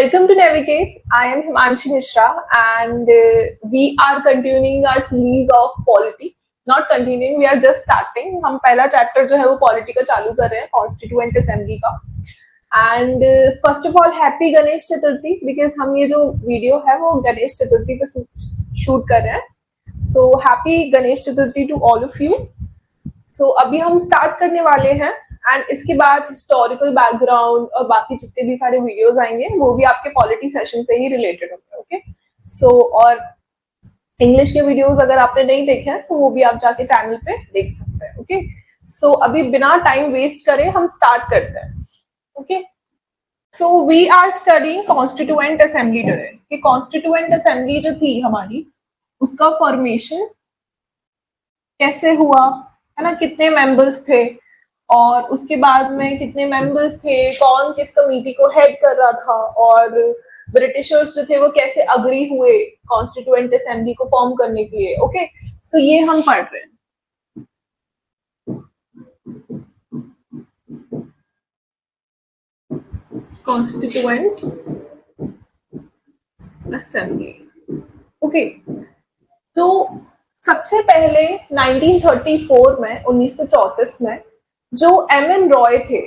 Welcome to Navigate. I am Himanshi Mishra and we are continuing our series of polity. Not continuing, we are just starting. हम पहला chapter जो है वो polity का चालू कर रहे हैं, कॉन्स्टिट्यूएंट असेंबली का. And first of all happy Ganesh Chaturthi, because हम ये जो वीडियो है वो गणेश चतुर्थी पे शूट कर रहे हैं. So happy Ganesh Chaturthi to all of you. So अभी हम स्टार्ट करने वाले हैं एंड इसके बाद हिस्टोरिकल बैकग्राउंड और बाकी जितने भी सारे वीडियोस आएंगे वो भी आपके पॉलिटी सेशन से ही रिलेटेड होंगे. ओके, सो और इंग्लिश के वीडियोस अगर आपने नहीं देखे हैं तो वो भी आप जाके चैनल पे देख सकते हैं. ओके, सो अभी बिना टाइम वेस्ट करे हम स्टार्ट करते हैं. Okay, so we are studying constituent assembly today. कि कॉन्स्टिट्यूएंट असेंबली जो थी हमारी, उसका फॉर्मेशन कैसे हुआ, है ना, कितने मेंबर्स थे और उसके बाद में कितने मेंबर्स थे, कौन किस कमेटी को हेड कर रहा था और ब्रिटिशर्स जो थे वो कैसे अग्री हुए कॉन्स्टिट्यूएंट असेंबली को फॉर्म करने के लिए. ओके, सो ये हम पढ़ रहे हैं. Constituent assembly. ओके, तो सबसे पहले 1934 में 1934 में जो एमएन रॉय थे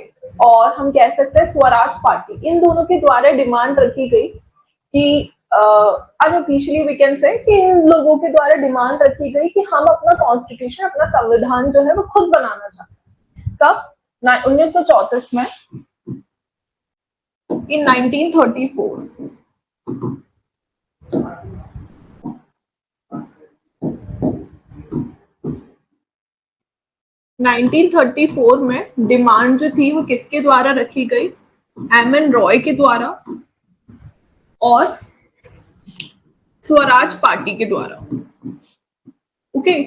और हम कह सकते हैं स्वराज पार्टी, इन दोनों के द्वारा डिमांड रखी गई कि अनऑफिशियली वी कैन से कि इन लोगों के द्वारा डिमांड रखी गई कि हम अपना कॉन्स्टिट्यूशन, अपना संविधान जो है वो खुद बनाना चाहते हैं. कब? 1934 में, इन 1934. 1934 में डिमांड जो थी वो किसके द्वारा रखी गई? एमएन रॉय के द्वारा और स्वराज पार्टी के द्वारा. ओके,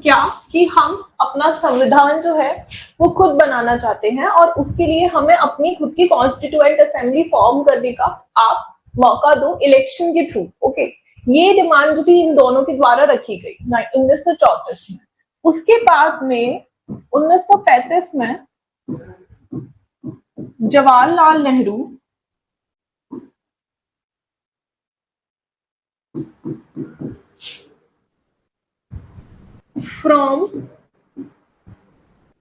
क्या कि हम अपना संविधान जो है वो खुद बनाना चाहते हैं और उसके लिए हमें अपनी खुद की कॉन्स्टिट्यूएंट असेंबली फॉर्म करने का आप मौका दो इलेक्शन के थ्रू. ओके, ये डिमांड जो थी इन दोनों के द्वारा रखी गई 1934 में. उसके बाद में 1935 में Jawaharlal Nehru from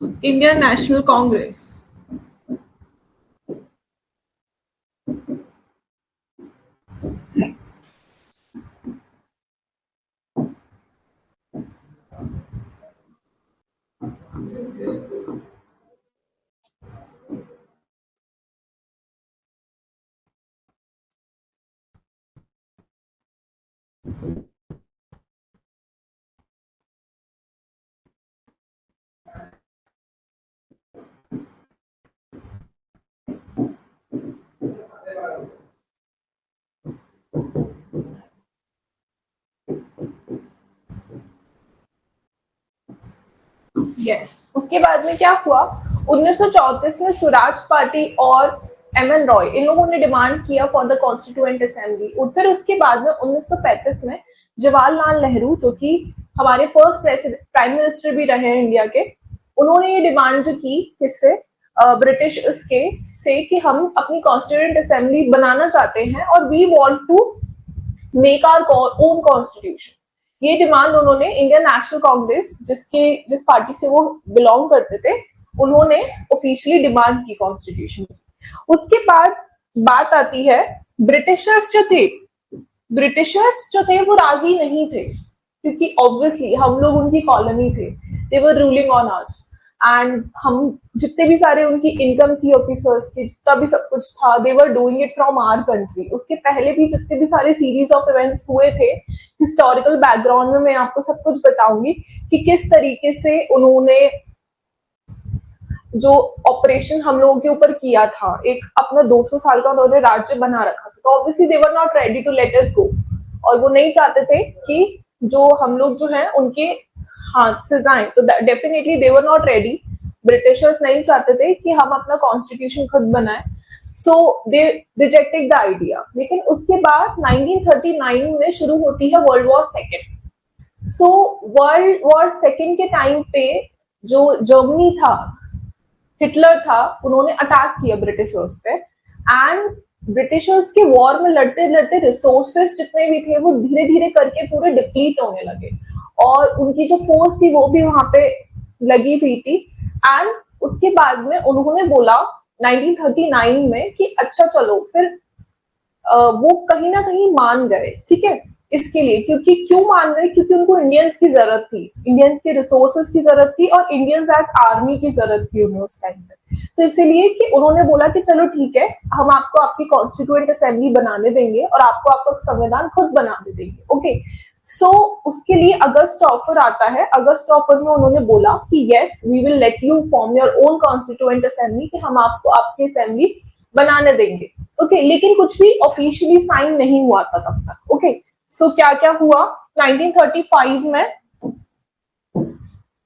Indian National Congress yes. उसके बाद में क्या हुआ? 1934 में स्वराज पार्टी और एमएन रॉय, इन लोगों ने डिमांड किया फॉर द कॉन्स्टिट्यूएंट असेंबली. और फिर उसके बाद में 1935 में जवाहरलाल नेहरू, जो कि हमारे फर्स्ट प्राइम मिनिस्टर भी रहे हैं इंडिया के, उन्होंने ये डिमांड जो की किससे? ब्रिटिश उसके से कि हम अपनी कॉन्स्टिट्यूएंट असेंबली बनाना चाहते हैं और we want to make our own constitution. ये डिमांड उन्होंने इंडियन नेशनल कांग्रेस, जिस पार्टी से वो बिलोंग करते थे, उन्होंने ऑफिशियली डिमांड की कॉन्स्टिट्यूशन. उसके बाद बात आती है ब्रिटिशर्स जो थे वो राजी नहीं थे, क्योंकि ऑब्वियसली हम लोग उनकी कॉलोनी थे. They were ruling on us and हम जितने भी सारे उनकी इनकम थी ऑफिसर्स की, जितना भी सब कुछ था, they were doing it from our country. उसके पहले भी जितने भी सारे सीरीज ऑफ इवेंट्स हुए थे, हिस्टोरिकल बैकग्राउंड में मैं आपको सब कुछ बताऊंगी कि किस तरीके से उन्होंने जो ऑपरेशन हम लोगों के ऊपर किया था, एक अपना 200 साल का उन्होंने राज्य बना रखा था. तो obviously they were not ready to let us go, और वो नहीं चाहते थे कि जो हम लोग जो है उनके हाथ से जाएं. तो definitely they were not ready. Britishers नहीं चाहते थे कि हम अपना कॉन्स्टिट्यूशन खुद बनाएं. सो दे रिजेक्टेड द आइडिया. लेकिन उसके बाद 1939 में शुरू होती है world war second. So world war second के टाइम पे जो जर्मनी था, हिटलर था, उन्होंने अटैक किया ब्रिटिशर्स पे, एंड ब्रिटिशर्स के वॉर में लड़ते लड़ते रिसोर्सेस जितने भी थे वो धीरे धीरे करके पूरे डिप्लीट होने लगे, और उनकी जो फोर्स थी वो भी वहां पे लगी हुई थी। एंड उसके बाद में उन्होंने बोला 1939 में कि अच्छा चलो फिर वो कहीं ना कहीं मान गए, ठीक है, इसके लिए, क्योंकि क्यों मान गए, क्योंकि उनको इंडियंस की जरूरत थी, इंडियंस के रिसोर्सेज की जरूरत थी, और इंडियंस एज आर्मी की जरूरत थी उन्हें उस टाइम पे। तो इसीलिए कि उन्होंने बोला कि चलो ठीक है, हम आपको आपकी कॉन्स्टिट्यूएंट असेंबली बनाने देंगे और आपको आपका संविधान खुद बनाने देंगे। ओके, सो उसके लिए अगस्त ऑफर आता है। अगस्त ऑफर में उन्होंने बोला कि yes we will let you form your own constituent assembly, कि हम आपको आपकी असेंबली बनाने देंगे। ओके, लेकिन कुछ भी ऑफिशियली साइन नहीं हुआ था तब तक। ओके, सो क्या क्या हुआ 1935 में,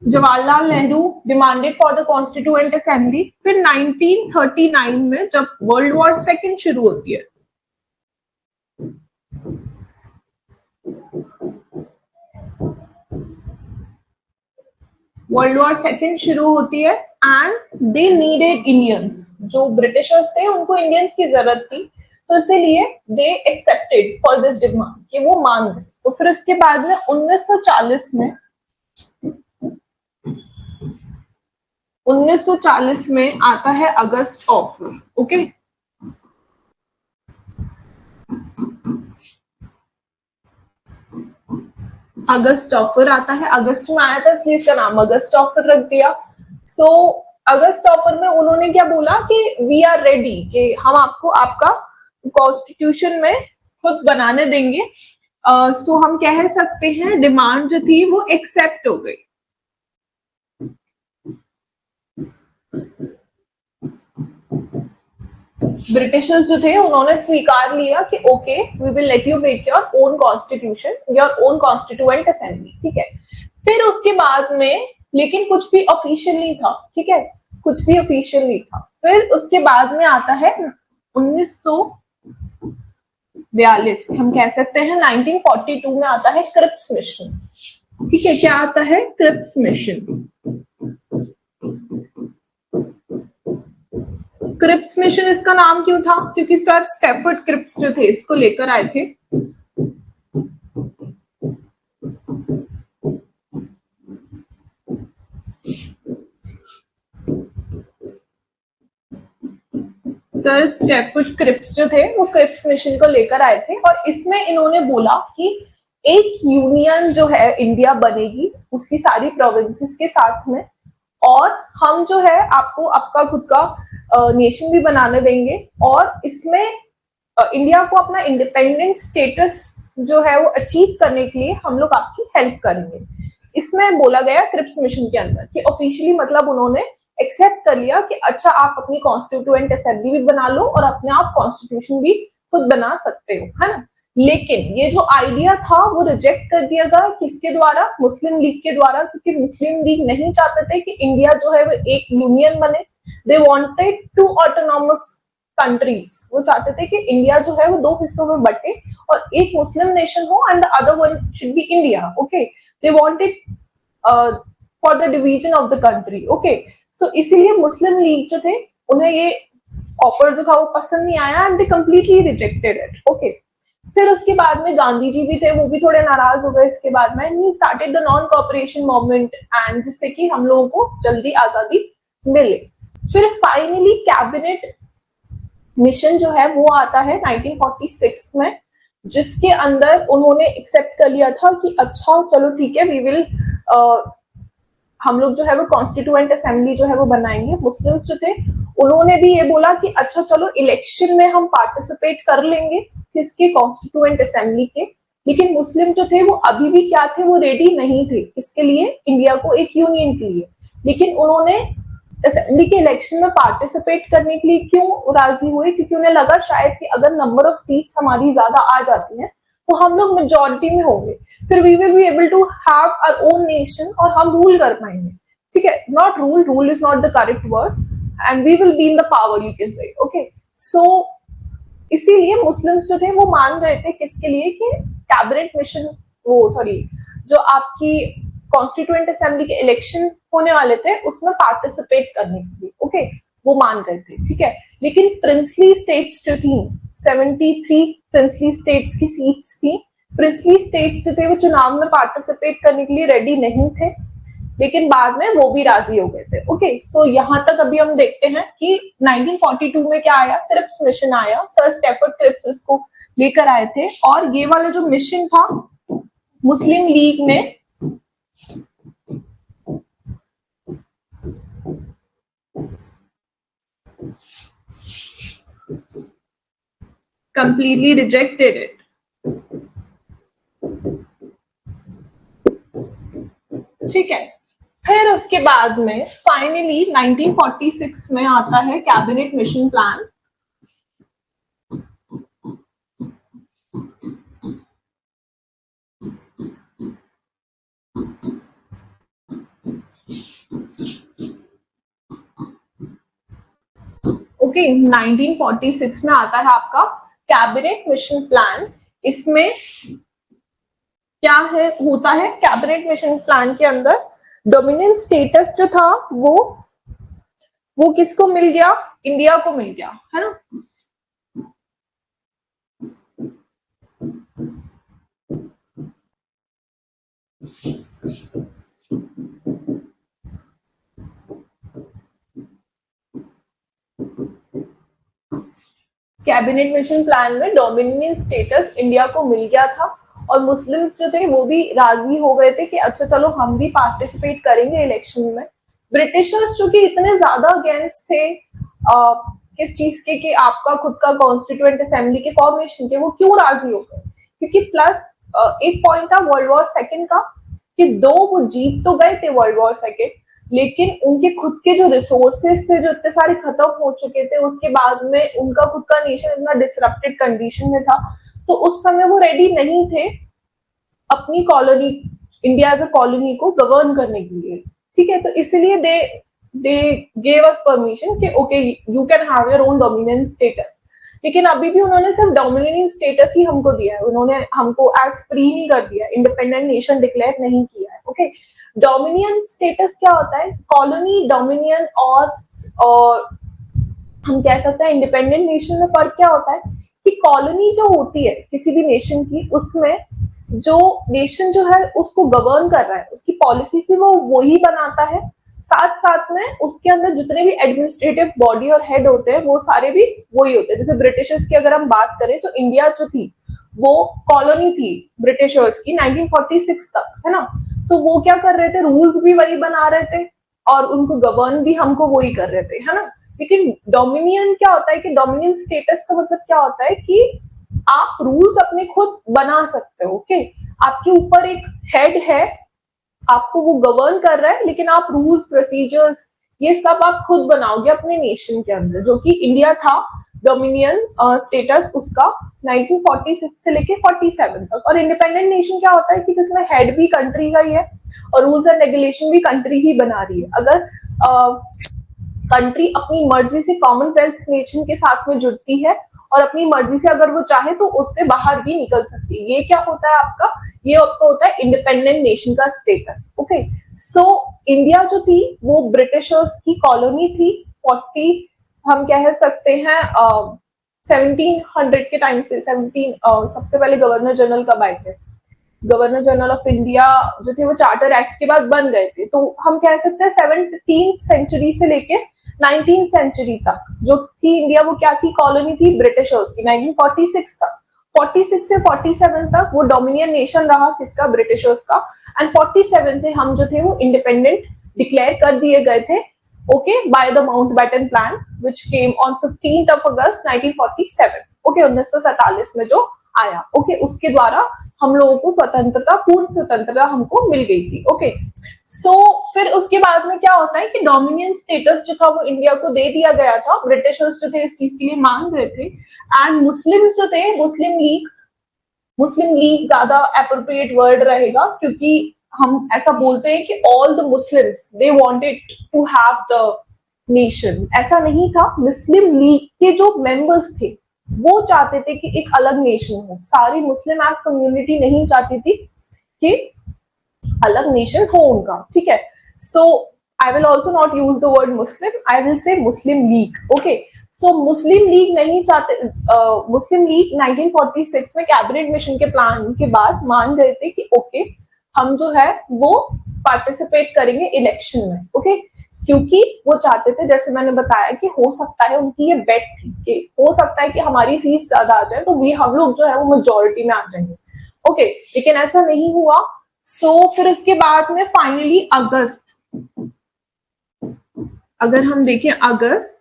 Jawaharlal Nehru demanded for the constituent assembly. फिर 1939 में जब वर्ल्ड वॉर सेकेंड शुरू होती है, वर्ल्ड वॉर सेकेंड शुरू होती है, एंड दे नीडेड इंडियंस, जो ब्रिटिशर्स थे उनको इंडियंस की जरूरत थी, तो इसीलिए they accepted for this demand, कि वो मान गए। तो फिर उसके बाद में 1940 में आता है अगस्त ऑफर। ओके, अगस्त ऑफर आता है, अगस्त में आया था इसलिए इसका नाम अगस्त ऑफर रख दिया। सो अगस्त ऑफर में उन्होंने क्या बोला कि वी आर रेडी, कि हम आपको आपका कॉन्स्टिट्यूशन में खुद बनाने देंगे। सो हम कह सकते हैं डिमांड जो थी वो एक्सेप्ट हो गई। ब्रिटिशर्स जो थे उन्होंने स्वीकार लिया कि okay we will let you make your own constitution, your own constituent assembly, ठीक है। फिर उसके बाद में लेकिन कुछ भी ऑफिशियल नहीं था, ठीक है, कुछ भी ऑफिशियल नहीं था। फिर उसके बाद में आता है 1942, हम कह सकते हैं 1942 में आता है क्रिप्स मिशन, ठीक है। क्या आता है? Cripps mission. क्रिप्स मिशन इसका नाम क्यों था? क्योंकि सर स्टेफर्ड क्रिप्स जो थे इसको लेकर आए थे। सर स्टेफर्ड क्रिप्स जो थे वो क्रिप्स मिशन को लेकर आए थे, और इसमें इन्होंने बोला कि एक यूनियन जो है इंडिया बनेगी उसकी सारी प्रोविंसेस के साथ में, और हम जो है आपको आपका खुद का नेशन भी बनाने देंगे, और इसमें इंडिया को अपना इंडिपेंडेंट स्टेटस जो है वो अचीव करने के लिए हम लोग आपकी हेल्प करेंगे। इसमें बोला गया क्रिप्स मिशन के अंदर कि ऑफिशियली मतलब उन्होंने एक्सेप्ट कर लिया कि अच्छा आप अपनी कॉन्स्टिट्यूएंट असेंबली भी बना लो और अपने आप कॉन्स्टिट्यूशन भी खुद बना सकते हो, है ना। लेकिन ये जो आइडिया था वो रिजेक्ट कर दिया गया, किसके द्वारा? मुस्लिम लीग के द्वारा, क्योंकि मुस्लिम लीग नहीं चाहते थे कि इंडिया जो है वो एक यूनियन बने। They wanted to autonomous countries, वो चाहते थे कि इंडिया जो है वो दो हिस्सों में बटे और एक मुस्लिम नेशन हो and the other one should be India. Okay, they wanted for the division of the country. Okay, so इसीलिए मुस्लिम लीग जो थे उन्हें ये ऑफर जो था वो पसंद नहीं आया and they completely rejected it. Okay, फिर उसके बाद में गांधी जी भी थे, वो भी थोड़े नाराज हो गए इसके बाद में। He started the non cooperation movement, and जिससे कि हम लोगों को जल्दी आजादी मिले। फिर फाइनली कैबिनेट मिशन जो है वो आता है 1946 में, जिसके अंदर उन्होंने एक्सेप्ट कर लिया था कि अच्छा चलो ठीक है, वी विल हम लोग जो है वो कॉन्स्टिट्यूएंट असेंबली जो है वो बनाएंगे। मुस्लिम्स जो थे उन्होंने भी ये बोला कि अच्छा चलो इलेक्शन में हम पार्टिसिपेट कर लेंगे किसके? कॉन्स्टिट्यूएंट असेंबली के। लेकिन मुस्लिम जो थे वो अभी भी क्या थे? वो रेडी नहीं थे किसके लिए? इंडिया को एक यूनियन के लिए। लेकिन उन्होंने असेंबली के इलेक्शन में पार्टिसिपेट करने के लिए क्यों राजी हुए? क्योंकि उन्हें लगा शायद कि अगर नंबर ऑफ सीट्स हमारी ज्यादा आ जाती हैं तो हम लोग मेजोरिटी में होंगे, फिर we will be able to have our own nation और हम रूल कर पाएंगे, ठीक है। Not rule, rule is not the correct word, and we will be in the power, you can say. Okay, so इसीलिए मुस्लिम्स जो थे वो मान रहे थे किसके लिए? कि कैबिनेट मिशन, वो सॉरी जो आपकी कॉन्स्टिट्यूएंट असेंबली के इलेक्शन होने वाले थे उसमें पार्टिसिपेट करने के लिए, ओके, वो मान गए थे, ठीक है। लेकिन प्रिंसली स्टेट्स जो थी, 73 प्रिंसली स्टेट्स की सीट्स थी, प्रिंसली स्टेट्स जो थे वो चुनाव में पार्टिसिपेट करने के लिए रेडी नहीं थे, लेकिन बाद में वो भी राजी हो गए थे, ओके। सो यहां तक अभी हम देखते हैं कि 1942 में क्या आया, क्रिप्स मिशन आया, सर स्टेफर्ड क्रिप्स इसको लेकर आए थे, और ये वाला जो मिशन था मुस्लिम लीग ने completely rejected it. ठीक है, फिर उसके बाद में फाइनली 1946 में आता है कैबिनेट मिशन प्लान। ओके, 1946 में आता है आपका कैबिनेट मिशन प्लान। इसमें क्या है होता है कैबिनेट मिशन प्लान के अंदर, डोमिनियन स्टेटस जो था वो किसको मिल गया, इंडिया को मिल गया, है ना। कैबिनेट मिशन प्लान में डोमिनियन स्टेटस इंडिया को मिल गया था, और मुस्लिम्स जो थे वो भी राजी हो गए थे कि अच्छा चलो हम भी पार्टिसिपेट करेंगे इलेक्शन में। ब्रिटिशर्स जो कि इतने ज्यादा अगेंस्ट थे किस चीज के कि आपका खुद का कॉन्स्टिट्यूएंट असेंबली के फॉर्मेशन के, वो क्यों राजी हो गए, क्योंकि प्लस एक पॉइंट था वर्ल्ड वॉर सेकेंड का कि दो वो जीत तो गए थे वर्ल्ड वॉर सेकेंड, लेकिन उनके खुद के जो रिसोर्सेस थे जो इतने सारे खत्म हो चुके थे, उसके बाद में उनका खुद का नेशन इतना डिसरप्टेड कंडीशन में था, तो उस समय वो रेडी नहीं थे अपनी colony, India as a colony को गवर्न करने के लिए, ठीक है। तो इसलिए दे गेव अस परमिशन कि okay you can have your own dominion status. लेकिन अभी भी उन्होंने सिर्फ डोमिनियन स्टेटस ही हमको दिया है, उन्होंने हमको एज फ्री नहीं कर दिया, इंडिपेंडेंट नेशन डिक्लेयर नहीं किया है, ओके। डोमिनियन स्टेटस क्या होता है, कॉलोनी, डोमिनियन और हम कह सकते हैं इंडिपेंडेंट नेशन में फर्क क्या होता है कि कॉलोनी जो होती है किसी भी नेशन की, उसमें जो नेशन जो है उसको गवर्न कर रहा है, उसकी पॉलिसी भी वो ही बनाता है, साथ साथ में उसके अंदर जितने भी एडमिनिस्ट्रेटिव बॉडी और हेड होते हैं वो सारे भी वही होते हैं। जैसे ब्रिटिशर्स की अगर हम बात करें तो इंडिया जो थी वो कॉलोनी थी ब्रिटिशर्स की 1946 तक, है ना। तो वो क्या कर रहे थे, रूल्स भी वही बना रहे थे और उनको गवर्न भी हमको वही कर रहे थे, है ना। लेकिन डोमिनियन क्या होता है कि डोमिनियन स्टेटस का मतलब क्या होता है कि आप रूल्स अपने खुद बना सकते हो, ओके। आपके ऊपर एक हेड है, आपको वो गवर्न कर रहा है, लेकिन आप रूल्स, प्रोसीजर्स ये सब आप खुद बनाओगे अपने नेशन के अंदर, जो कि इंडिया था डोमिनियन स्टेटस उसका 1946 से लेके 47 तक। और इंडिपेंडेंट नेशन क्या होता है कि जिसमें हेड भी कंट्री का ही है और रूल्स एंड रेगुलेशन भी कंट्री ही बना रही है। अगर कंट्री अपनी मर्जी से कॉमनवेल्थ नेशन के साथ में जुड़ती है और अपनी मर्जी से अगर वो चाहे तो उससे बाहर भी निकल सकती है, ये क्या होता है आपका, ये आपका होता है इंडिपेंडेंट नेशन का स्टेटस, ओके। सो इंडिया जो थी वो ब्रिटिशर्स की कॉलोनी थी, 40 हम कह सकते हैं 1700 के टाइम से 17 सबसे पहले गवर्नर जनरल कब आए थे, गवर्नर जनरल ऑफ इंडिया जो थे वो चार्टर एक्ट के बाद बन गए थे, तो हम कह सकते हैं 17th सेंचुरी से लेके 19th सेंचुरी तक जो थी इंडिया वो क्या थी, कॉलोनी थी ब्रिटिशर्स की 1946 तक। 46 से 47 तक वो डोमिनियन नेशन रहा किसका, ब्रिटिशर्स का, एंड 47 से हम जो थे वो इंडिपेंडेंट डिक्लेयर कर दिए गए थे, okay, by the Mountbatten plan which came on 15th of August 1947, okay, 1947 में जो आया, ओके, उसके द्वारा हम लोगों को स्वतंत्रता, पूर्ण स्वतंत्रता हमको मिल गई थी, ओके। सो फिर उसके बाद में क्या होता है कि डोमिनियन स्टेटस जो था वो इंडिया को दे दिया गया था, ब्रिटिशर्स जो थे इस चीज के लिए मांग रहे थे, एंड मुस्लिम्स जो थे, मुस्लिम लीग ज्यादा एप्रोप्रिएट वर्ड रहेगा, क्योंकि हम ऐसा बोलते हैं कि all the Muslims they wanted to have the nation, ऐसा नहीं था। मुस्लिम लीग के जो मेंबर्स थे वो चाहते थे कि एक अलग नेशन हो, सारी मुस्लिम एज कम्युनिटी नहीं चाहती थी कि अलग नेशन हो उनका, ठीक है। So I will also not use the word Muslim, I will say Muslim League, okay. So Muslim League नहीं चाहते, मुस्लिम लीग 1946 में कैबिनेट मिशन के प्लान के बाद मान गए थे कि ओके हम जो है वो पार्टिसिपेट करेंगे इलेक्शन में, ओके। क्योंकि वो चाहते थे, जैसे मैंने बताया कि हो सकता है उनकी ये बेट थी कि हो सकता है कि हमारी सीट ज्यादा आ जाए तो हम लोग जो है वो मेजोरिटी में आ जाएंगे, ओके। लेकिन ऐसा नहीं हुआ। सो फिर उसके बाद में फाइनली अगस्त, अगर हम देखें अगस्त,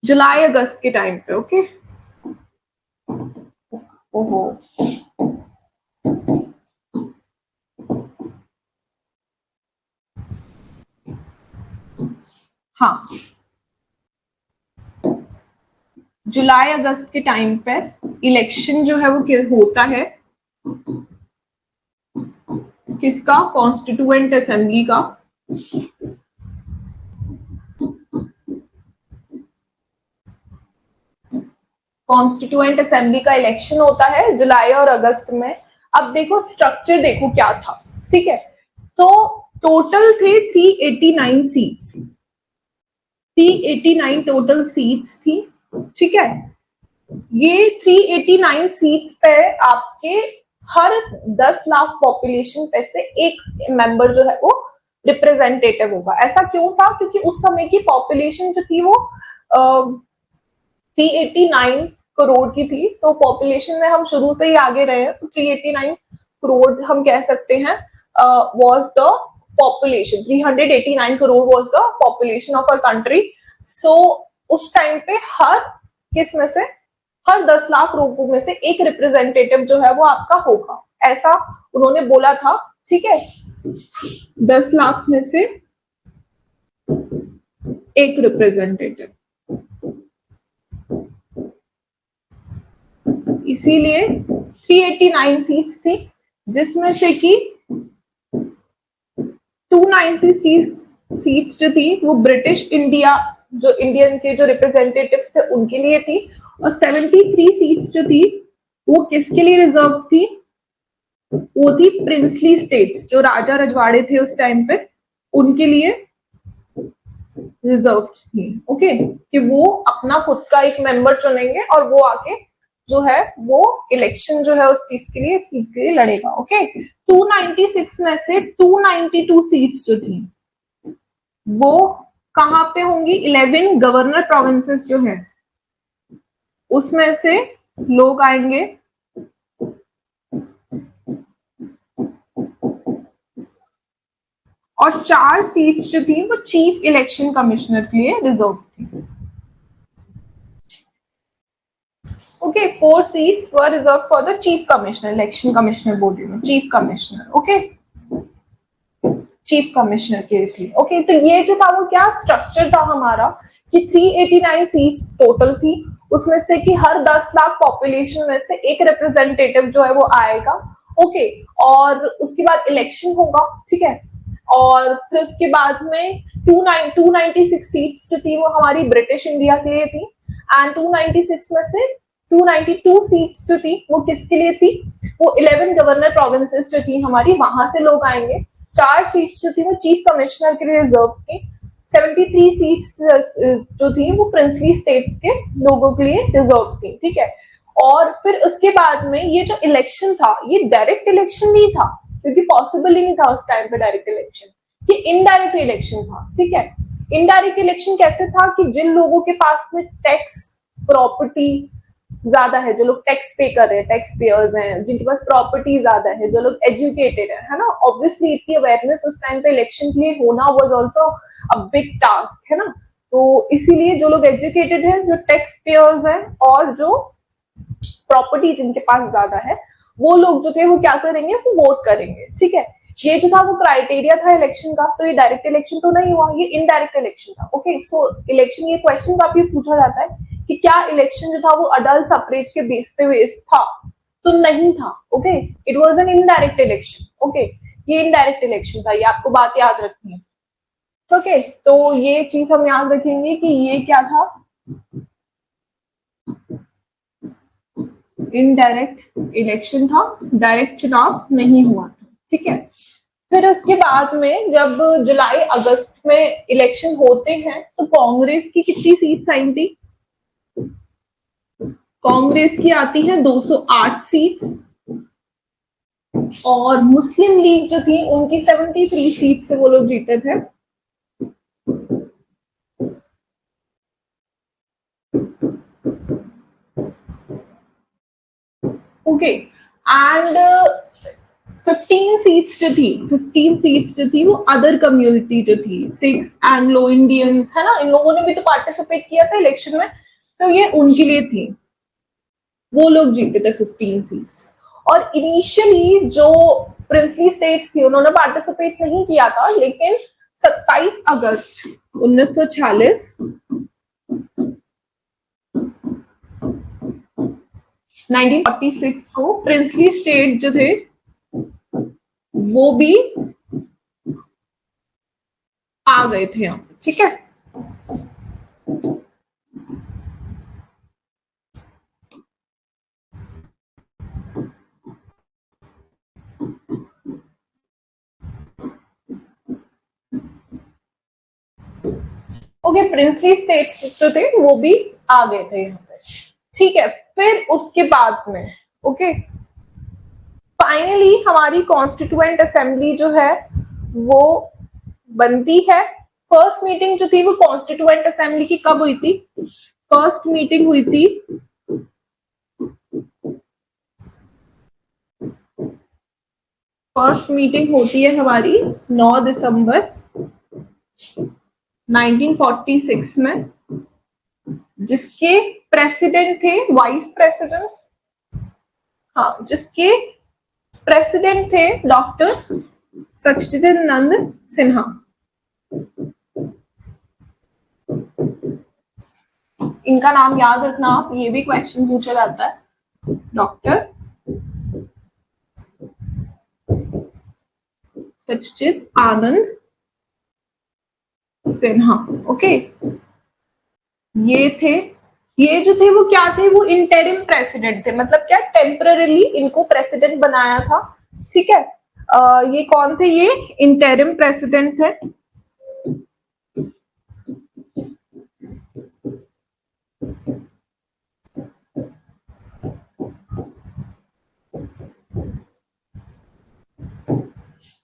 जुलाई अगस्त के टाइम पे, ओके। ओहो, हाँ, जुलाई अगस्त के टाइम पे इलेक्शन जो है वो होता है किसका, कॉन्स्टिट्यूएंट असेंबली का। कॉन्स्टिट्यूएंट असेंबली का इलेक्शन होता है जुलाई और अगस्त में। अब देखो स्ट्रक्चर देखो क्या था, ठीक है। तो टोटल थे 389 सीट्स, 389 टोटल सीट्स थी, ठीक है। ये 389 सीट्स पे आपके हर 10 लाख पॉपुलेशन पे से एक मेंबर जो है वो रिप्रेजेंटेटिव होगा। ऐसा क्यों था, क्योंकि उस समय की पॉपुलेशन जो थी वो 389 करोड़ की थी। तो पॉपुलेशन में हम शुरू से ही आगे रहे हैं, तो 389 करोड़ हम कह सकते हैं was the population, 389 crore was the population of our country. So उस टाइम पे हर किस में से, हर 10 लाख लोगों में से एक रिप्रेजेंटेटिव जो है वो आपका होगा, ऐसा उन्होंने बोला था, ठीक है। 10 लाख में से एक रिप्रेजेंटेटिव, इसीलिए 389 सीट्स थी, जिसमें से कि 296 सीट्स जो थी वो ब्रिटिश इंडिया, जो इंडियन के जो रिप्रेजेंटेटिव्स थे उनके लिए थी, और 73 सीट्स जो थी वो किसके लिए रिजर्व थी, वो थी प्रिंसली स्टेट्स, जो राजा रजवाड़े थे उस टाइम पे उनके लिए रिजर्व थी, ओके। कि वो अपना खुद का एक मेंबर चुनेंगे और वो आके जो है वो इलेक्शन जो है उस चीज के लिए, सीट के लिए लड़ेगा, ओके। 296 में से 292 सीट्स जो थी वो कहां पे होंगी, 11 गवर्नर प्रोविंसेस जो है उसमें से लोग आएंगे, और 4 सीट्स जो थी वो चीफ इलेक्शन कमिश्नर के लिए रिजर्व थी, okay. 4 seats were reserve for the chief commissioner, election commissioner बोल रही हूँ, chief commissioner, okay, chief commissioner के थी, ओके। तो ये जो था वो क्या स्ट्रक्चर था हमारा कि 389 सीट्स टोटल थी, उसमें से कि हर 10 लाख पॉपुलेशन में से एक रिप्रेजेंटेटिव जो है वो आएगा, ओके। और उसके बाद इलेक्शन होगा, ठीक है। और फिर उसके बाद में 296 सीट्स जो थी वो हमारी ब्रिटिश इंडिया के लिए थी, एंड 296 में से 292 सीट्स जो थी वो किसके लिए थी, वो 11 गवर्नर प्रोविंसेस जो थी हमारी, वहां से लोग आएंगे। 4 सीट्स जो थी वो चीफ कमिश्नर के लिए रिजर्व थी, 73 सीट्स जो थी वो प्रिंसली स्टेट्स के लोगों के लिए रिजर्व थी, ठीक है। और फिर उसके बाद में ये जो इलेक्शन था ये डायरेक्ट इलेक्शन नहीं था, क्योंकि पॉसिबल ही नहीं था उस टाइम पे डायरेक्ट इलेक्शन, ये इनडायरेक्ट इलेक्शन था, ठीक है। इनडायरेक्ट इलेक्शन कैसे था कि जिन लोगों के पास में टैक्स प्रॉपर्टी ज्यादा है, जो लोग टैक्स पे कर रहे हैं, टैक्स पेयर्स हैं, जिनके पास प्रॉपर्टी ज्यादा है, जो लोग एजुकेटेड है ना, ऑब्वियसली इतनी अवेयरनेस उस टाइम पे इलेक्शन के लिए होना was also a big task, है ना। तो इसीलिए जो लोग एजुकेटेड हैं, जो टैक्स पेयर्स हैं, और जो प्रॉपर्टी जिनके पास ज्यादा है, वो लोग जो थे वो क्या करेंगे, वो वोट करेंगे, ठीक है। ये जो था वो क्राइटेरिया था इलेक्शन का, तो ये डायरेक्ट इलेक्शन तो नहीं हुआ, ये इनडायरेक्ट इलेक्शन था, ओके। सो इलेक्शन, ये क्वेश्चन काफी पूछा जाता है कि क्या इलेक्शन जो था वो अडल्ट सफरेज के बेस पे बेस्ड था, तो नहीं था, okay. It was an indirect election, okay. ये इनडायरेक्ट इलेक्शन था, ये आपको बात याद रखनी है, ओके। तो ये चीज हम याद रखेंगे कि ये क्या था, इनडायरेक्ट इलेक्शन था, डायरेक्ट चुनाव नहीं हुआ था, ठीक है। फिर उसके बाद में जब जुलाई अगस्त में इलेक्शन होते हैं तो कांग्रेस की कितनी सीट्स आई थी? कांग्रेस की आती है 208 सीट्स और मुस्लिम लीग जो थी उनकी 73 सीट से वो लोग जीते थे। ओके एंड 15 सीट्स जो थी वो अदर कम्युनिटी जो थी, सिख्स, एंग्लो इंडियंस, है ना, इन लोगों ने भी तो पार्टिसिपेट किया था इलेक्शन में, तो ये उनके लिए थी, वो लोग जीते थे 15 सीट्स। और इनिशियली जो प्रिंसली स्टेट्स थी उन्होंने पार्टिसिपेट नहीं किया था, लेकिन 27 अगस्त 1946 1946 को प्रिंसली स्टेट जो थे वो भी आ गए थे यहाँ, ठीक है। ओके, प्रिंसली स्टेट्स जो थे वो भी आ गए थे यहाँ पे, ठीक है। फिर उसके बाद में ओके फाइनली हमारी कॉन्स्टिट्यूएंट असेंबली जो है वो बनती है। फर्स्ट मीटिंग जो थी वो कॉन्स्टिट्यूएंट असेंबली की कब हुई थी? फर्स्ट मीटिंग हुई थी फर्स्ट मीटिंग होती है हमारी 9 दिसंबर 1946 में, जिसके प्रेसिडेंट थे वाइस प्रेसिडेंट, हाँ, जिसके प्रेसिडेंट थे डॉक्टर सच्चिदानंद सिन्हा। इनका नाम याद रखना आप, ये भी क्वेश्चन पूछा जाता है, डॉक्टर सच्चिदानंद सिन्हा। ओके, ये जो थे वो क्या थे? वो इंटरिम प्रेसिडेंट थे, मतलब क्या, टेम्पररीली इनको प्रेसिडेंट बनाया था, ठीक है। ये कौन थे? ये इंटरिम प्रेसिडेंट थे।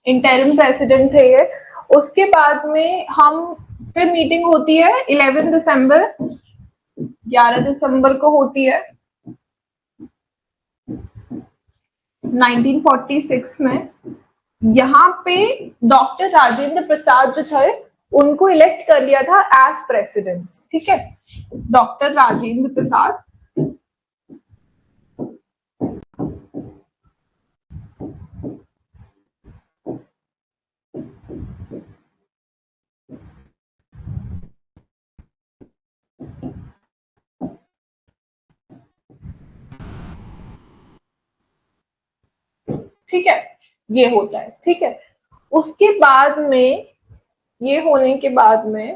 इंटरिम प्रेसिडेंट थे ये। उसके बाद में हम फिर मीटिंग होती है 11 दिसंबर 11 दिसंबर को होती है 1946 में। यहाँ पे डॉक्टर राजेंद्र प्रसाद जो थे उनको इलेक्ट कर लिया था एज प्रेसिडेंट, ठीक है, डॉक्टर राजेंद्र प्रसाद। ठीक है, ये होता है, ठीक है। उसके बाद में, ये होने के बाद में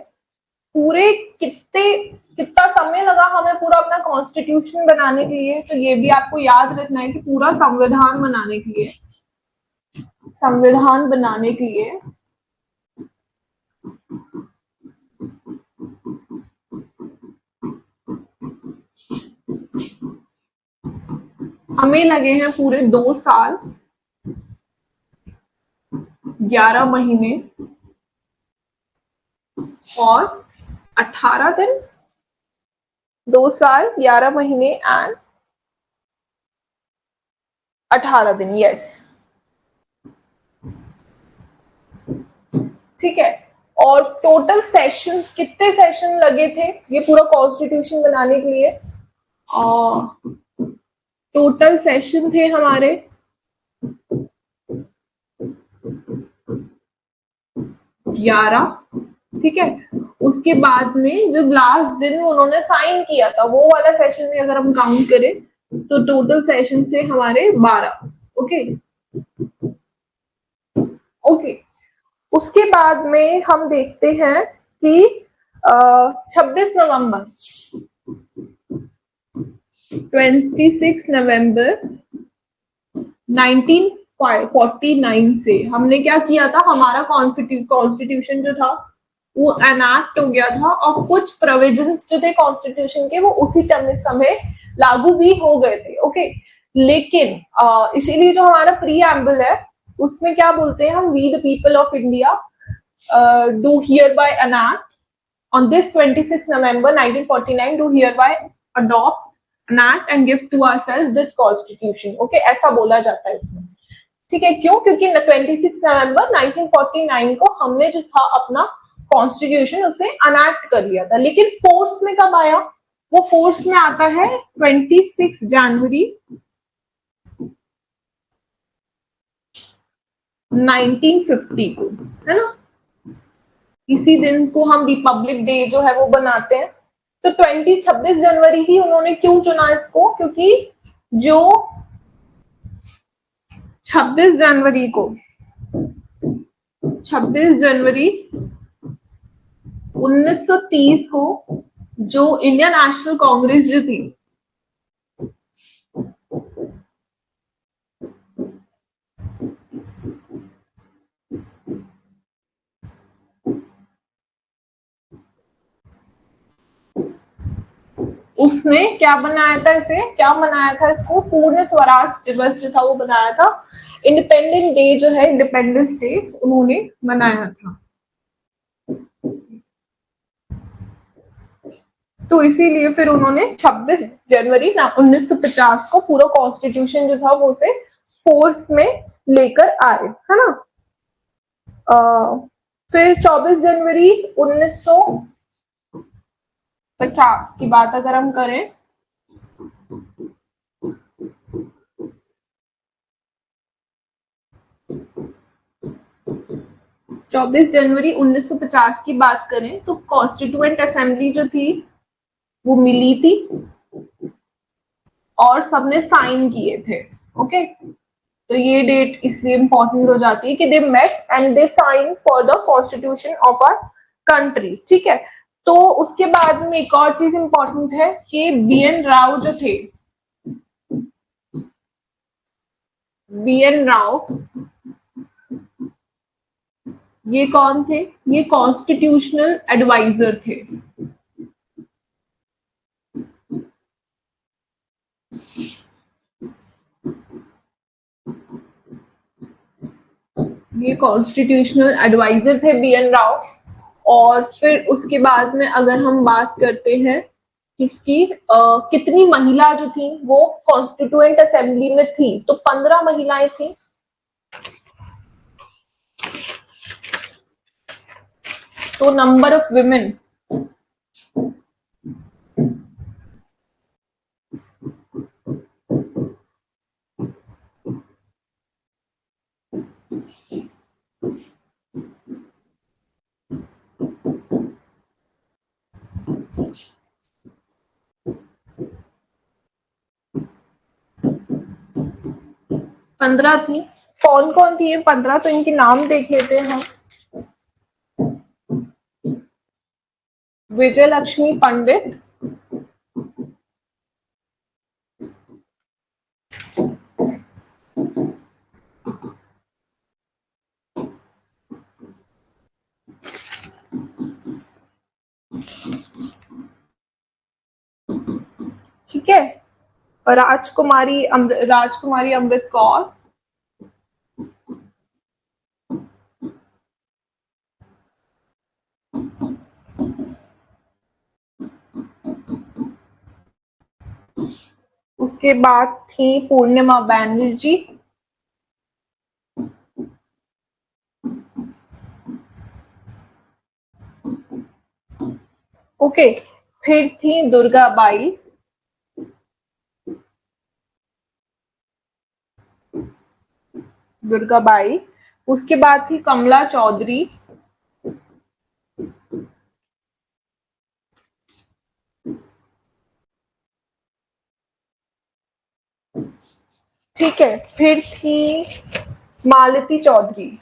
पूरे कितना समय लगा हमें पूरा अपना कॉन्स्टिट्यूशन बनाने के लिए? तो ये भी आपको याद रखना है कि पूरा संविधान बनाने के लिए हमें लगे हैं पूरे 2 साल 11 महीने और 18 दिन। 2 साल 11 महीने एंड 18 दिन, यस, ठीक है। और टोटल सेशन, कितने सेशन लगे थे ये पूरा कॉन्स्टिट्यूशन बनाने के लिए? और टोटल सेशन थे हमारे 11, ठीक है। उसके बाद में जो लास्ट दिन उन्होंने साइन किया था वो वाला सेशन भी अगर हम काउंट करें तो टोटल सेशन से हमारे 12। ओके ओके उसके बाद में हम देखते हैं कि 26 नवंबर 26 नवंबर 49 से हमने क्या किया था, हमारा कॉन्स्टिट्यूशन जो था वो एनैक्ट हो गया था और कुछ प्रोविजंस जो थे कॉन्स्टिट्यूशन के वो उसी समय लागू भी हो गए थे। ओके, लेकिन इसीलिए जो हमारा प्री एम्बल है उसमें क्या बोलते हैं हम, we the people of India do here by enact on this 26 November 1949 to hereby adopt an act and give to ourselves this constitution। okay, ऐसा बोला जाता है इसमें। ठीक है, क्यों? क्योंकि 26 नवंबर 1949 को हमने जो था अपना कॉन्स्टिट्यूशन उसे अनैक्ट कर लिया था, लेकिन फोर्स में कब आया? वो फोर्स में आता है 26 जनवरी 1950 को, है ना? इसी दिन को हम रिपब्लिक डे जो है वो बनाते हैं। तो 26 जनवरी ही उन्होंने क्यों चुना इसको? क्योंकि जो 26 जनवरी 1930 को जो इंडियन नेशनल कांग्रेस जो थी उसने क्या बनाया था, इसे क्या बनाया था, इसको पूर्ण स्वराज दिवस जो था वो बनाया था। इंडिपेंडेंट डे जो है, इंडिपेंडेंस डे उन्होंने मनाया था। तो इसीलिए फिर उन्होंने 26 जनवरी 1950 को पूरा कॉन्स्टिट्यूशन जो था वो उसे फोर्स में लेकर आए, है ना? फिर 24 जनवरी 1950 की बात अगर हम करें, चौबीस जनवरी 1950 की बात करें तो कॉन्स्टिट्यूएंट असेंबली जो थी वो मिली थी और सबने साइन किए थे। ओके, तो ये डेट इसलिए इंपॉर्टेंट हो जाती है कि they met and they sign for the constitution of our country. ठीक है, तो उसके बाद में एक और चीज इंपॉर्टेंट है कि बी.एन. राव जो थे, बी.एन. राव ये कौन थे? ये कॉन्स्टिट्यूशनल एडवाइजर थे। ये कॉन्स्टिट्यूशनल एडवाइजर थे बी.एन. राव। और फिर उसके बाद में अगर हम बात करते हैं किसकी, कितनी महिला जो थी वो कॉन्स्टिट्यूएंट असेंबली में थी, तो 15 महिलाएं थी। तो नंबर ऑफ विमेन, पंद्रह थी। कौन कौन थी ये 15? तो इनके नाम देख लेते हैं हम। विजय लक्ष्मी पंडित, ठीक है, राजकुमारी अमृत कौर, उसके बाद थी पूर्णिमा बैनर्जी, ओके, फिर थी दुर्गाबाई, उसके बाद थी कमला चौधरी, ठीक है, फिर थी मालती चौधरी,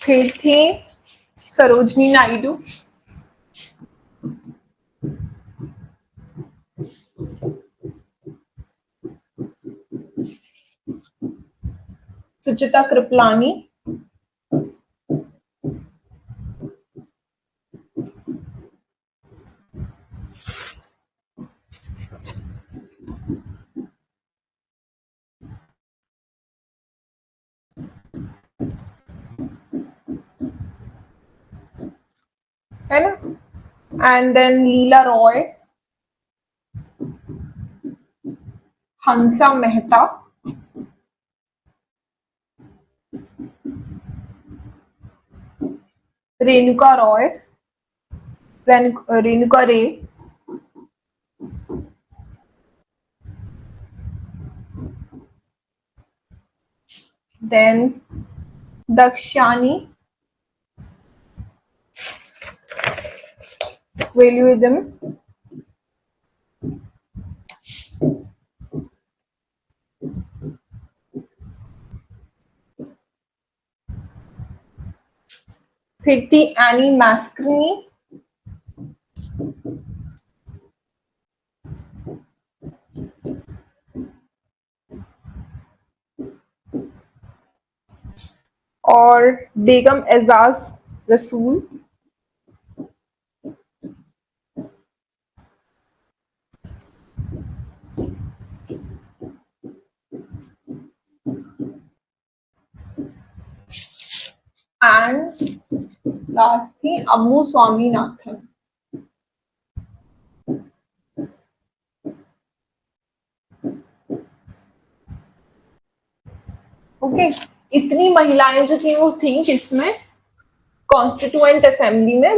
फिर थी सरोजनी नायडू, सुचिता कृपलानी, है ना, एंड देन लीला रॉय, हंसा मेहता, रेणुका रॉय, रेणुका रे, देन दक्षानी वेलुइदम, फिर थी एनी मैस्क्रिनी, और बेगम एजाज रसूल, एंड लास्ट थी अम्मू स्वामीनाथन। ओके, इतनी महिलाएं जो थी वो थी किसमें, कॉन्स्टिट्यूएंट असेंबली में।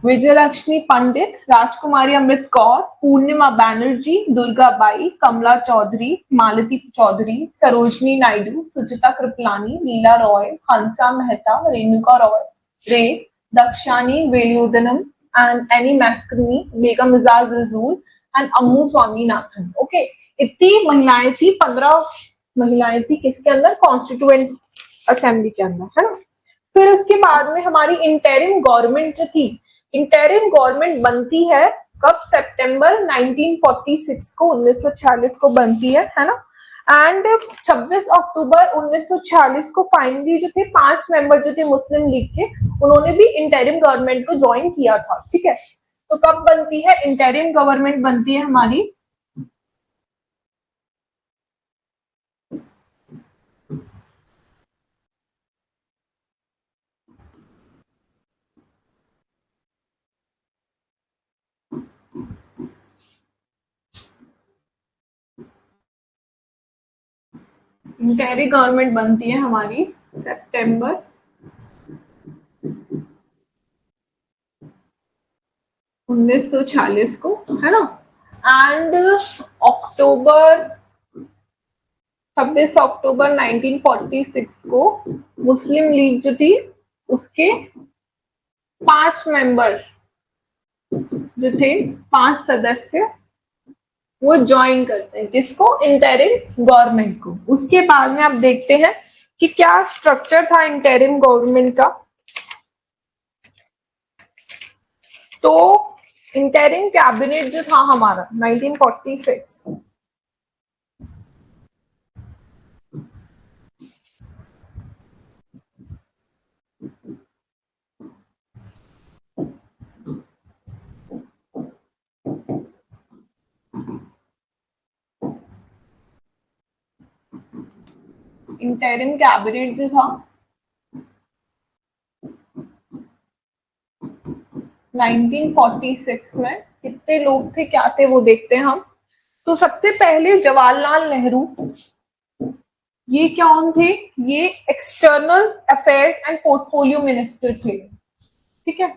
विजयलक्ष्मी पंडित, राजकुमारी अमृत कौर, पूर्णिमा बैनर्जी, दुर्गाबाई, कमला चौधरी, मालती चौधरी, सरोजनी नायडू, सुचिता कृपलानी, लीला रॉय, हंसा मेहता, रेणुका रॉय रे, दक्षानी वेलुदनम एंड एनी मैस्क्रिनी, बेगम एजाज रसूल एंड अम्मू स्वामीनाथन। ओके, इतनी महिलाएं थी, 15 महिलाएं थी किसके अंदर, कॉन्स्टिट्यूएंट असेंबली के अंदर, है ना। फिर उसके बाद में हमारी इंटरिम गवर्नमेंट जो थी, इंटरिम गवर्नमेंट बनती है कब, सितंबर 1946 को, 1946 को बनती है ना। एंड 26 अक्टूबर 1946 को फाइनली जो थे 5 मेंबर जो थे मुस्लिम लीग के, उन्होंने भी इंटरिम गवर्नमेंट को ज्वाइन किया था। ठीक है, तो कब बनती है इंटरिम गवर्नमेंट, बनती है हमारी इंटरिम गवर्नमेंट बनती है हमारी सितंबर 1946 को, है ना। एंड अक्टूबर 26 अक्टूबर 1946 को मुस्लिम लीग जो थी उसके 5 मेंबर जो थे, 5 सदस्य, वो ज्वाइन करते हैं किसको, इंटरिम गवर्नमेंट को। उसके बाद में आप देखते हैं कि क्या स्ट्रक्चर था इंटरिम गवर्नमेंट का। तो इंटरिम कैबिनेट जो था हमारा 1946, इंटरिम कैबिनेट जो था 1946 में कितने लोग थे, क्या थे, वो देखते हैं हम। तो सबसे पहले जवाहरलाल नेहरू, ये कौन थे, ये external affairs and portfolio minister थे। ठीक है,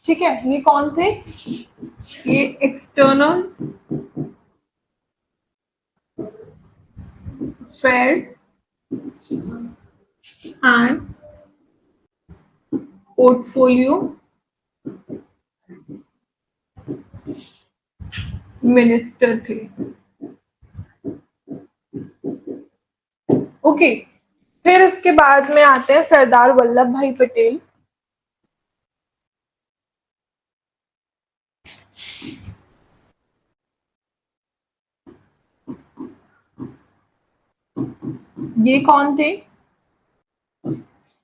ठीक है, ये कौन थे, ये external affairs and portfolio minister थे। ओके, फिर इसके बाद में आते हैं सरदार वल्लभ भाई पटेल। ये कौन थे?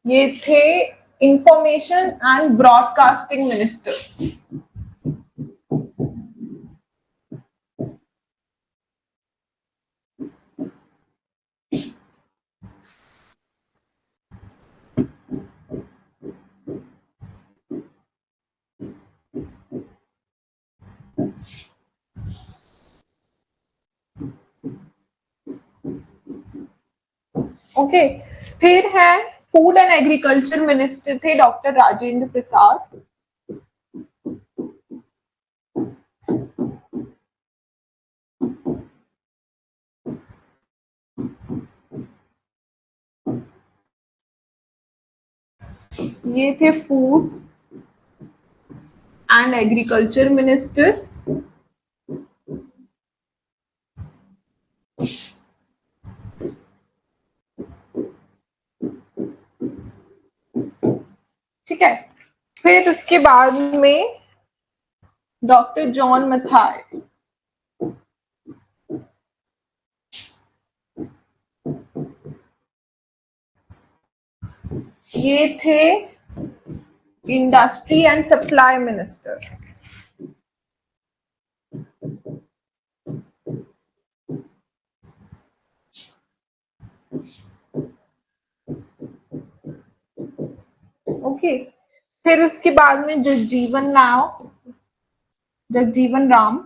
ये थे information and broadcasting minister. Okay, फिर है फूड एंड एग्रीकल्चर मिनिस्टर थे डॉक्टर राजेंद्र प्रसाद। ये थे फूड एंड एग्रीकल्चर मिनिस्टर। ठीक है, फिर उसके बाद में डॉक्टर जॉन मथाई। ये थे industry and supply minister. Okay, फिर उसके बाद में जगजीवन राम।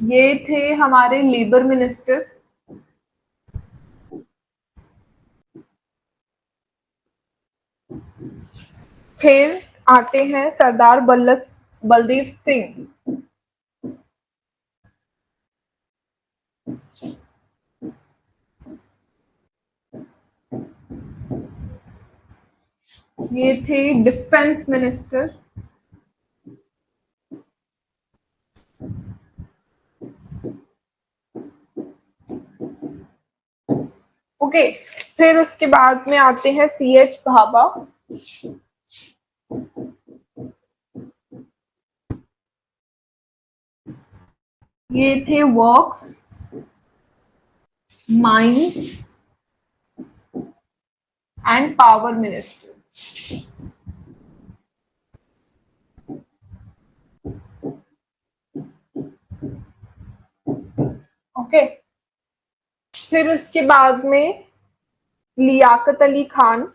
ये थे हमारे लेबर मिनिस्टर। फिर आते हैं सरदार बलदेव सिंह। ये थे डिफेंस मिनिस्टर। ओके, फिर उसके बाद में आते हैं CH भाभा। ये थे works, mines and power minister. Okay, फिर उसके बाद में लियाकत अली खान।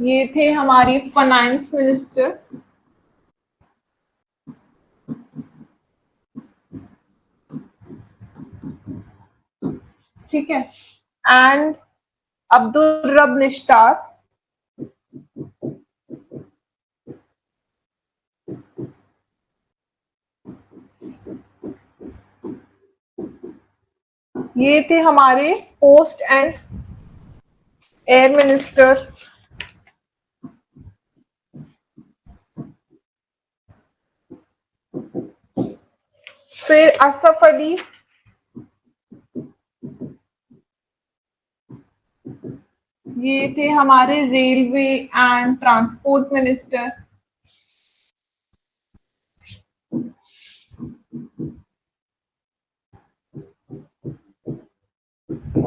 ये थे हमारी फाइनेंस मिनिस्टर। ठीक है, एंड अब्दुल रब निश्तार। ये थे हमारे पोस्ट एंड एयर मिनिस्टर। फिर असफ अली। ये थे हमारे railway and transport minister.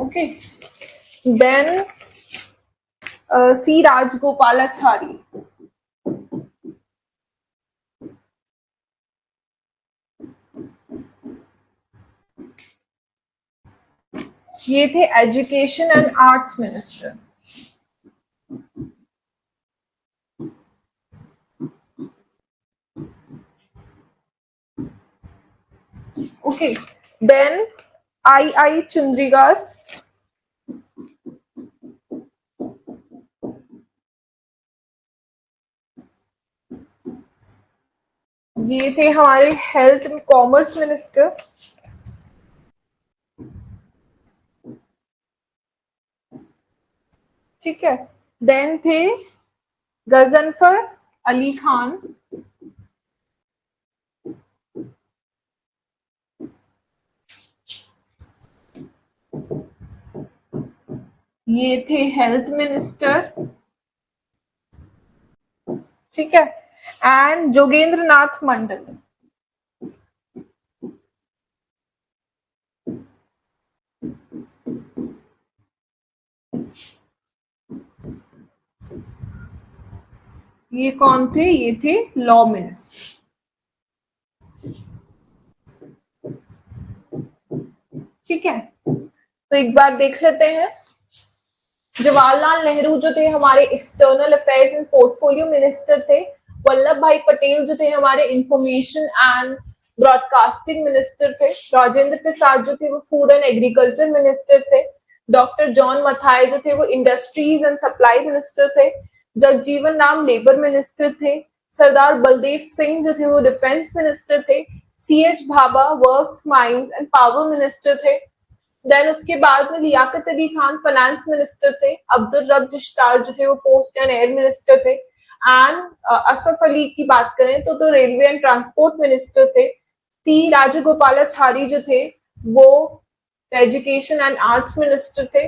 Okay, then C Rajagopalachari. ये थे education and arts minister. Okay, then I Chundrigar. ये थे हमारे हेल्थ कॉमर्स मिनिस्टर। ठीक है, देन थे गजनफर अली खान। ये थे हेल्थ मिनिस्टर। ठीक है, एंड जोगेंद्र नाथ मंडल। ये कौन थे? ये थे लॉ मिनिस्टर। ठीक है, तो एक बार देख लेते हैं। जवाहरलाल नेहरू जो थे हमारे external affairs and portfolio minister थे। वल्लभ भाई पटेल जो थे हमारे इंफॉर्मेशन एंड ब्रॉडकास्टिंग मिनिस्टर थे। राजेंद्र प्रसाद जो थे वो फूड एंड एग्रीकल्चर मिनिस्टर थे। डॉक्टर जॉन मथाई जो थे वो इंडस्ट्रीज एंड सप्लाई मिनिस्टर थे। जगजीवन राम लेबर मिनिस्टर थे। सरदार बलदेव सिंह जो थे वो डिफेंस मिनिस्टर थे। C H Bhabha works mines and power minister थे। देन उसके बाद में लियाकत अली खान फाइनेंस मिनिस्टर थे। अब्दुल रब जिश्तार जो थे वो पोस्ट एंड एयर मिनिस्टर थे। एंड असफ अली की बात करें तो रेलवे एंड ट्रांसपोर्ट मिनिस्टर थे। सी राजगोपालाचारी जो थे वो एजुकेशन एंड आर्ट्स मिनिस्टर थे।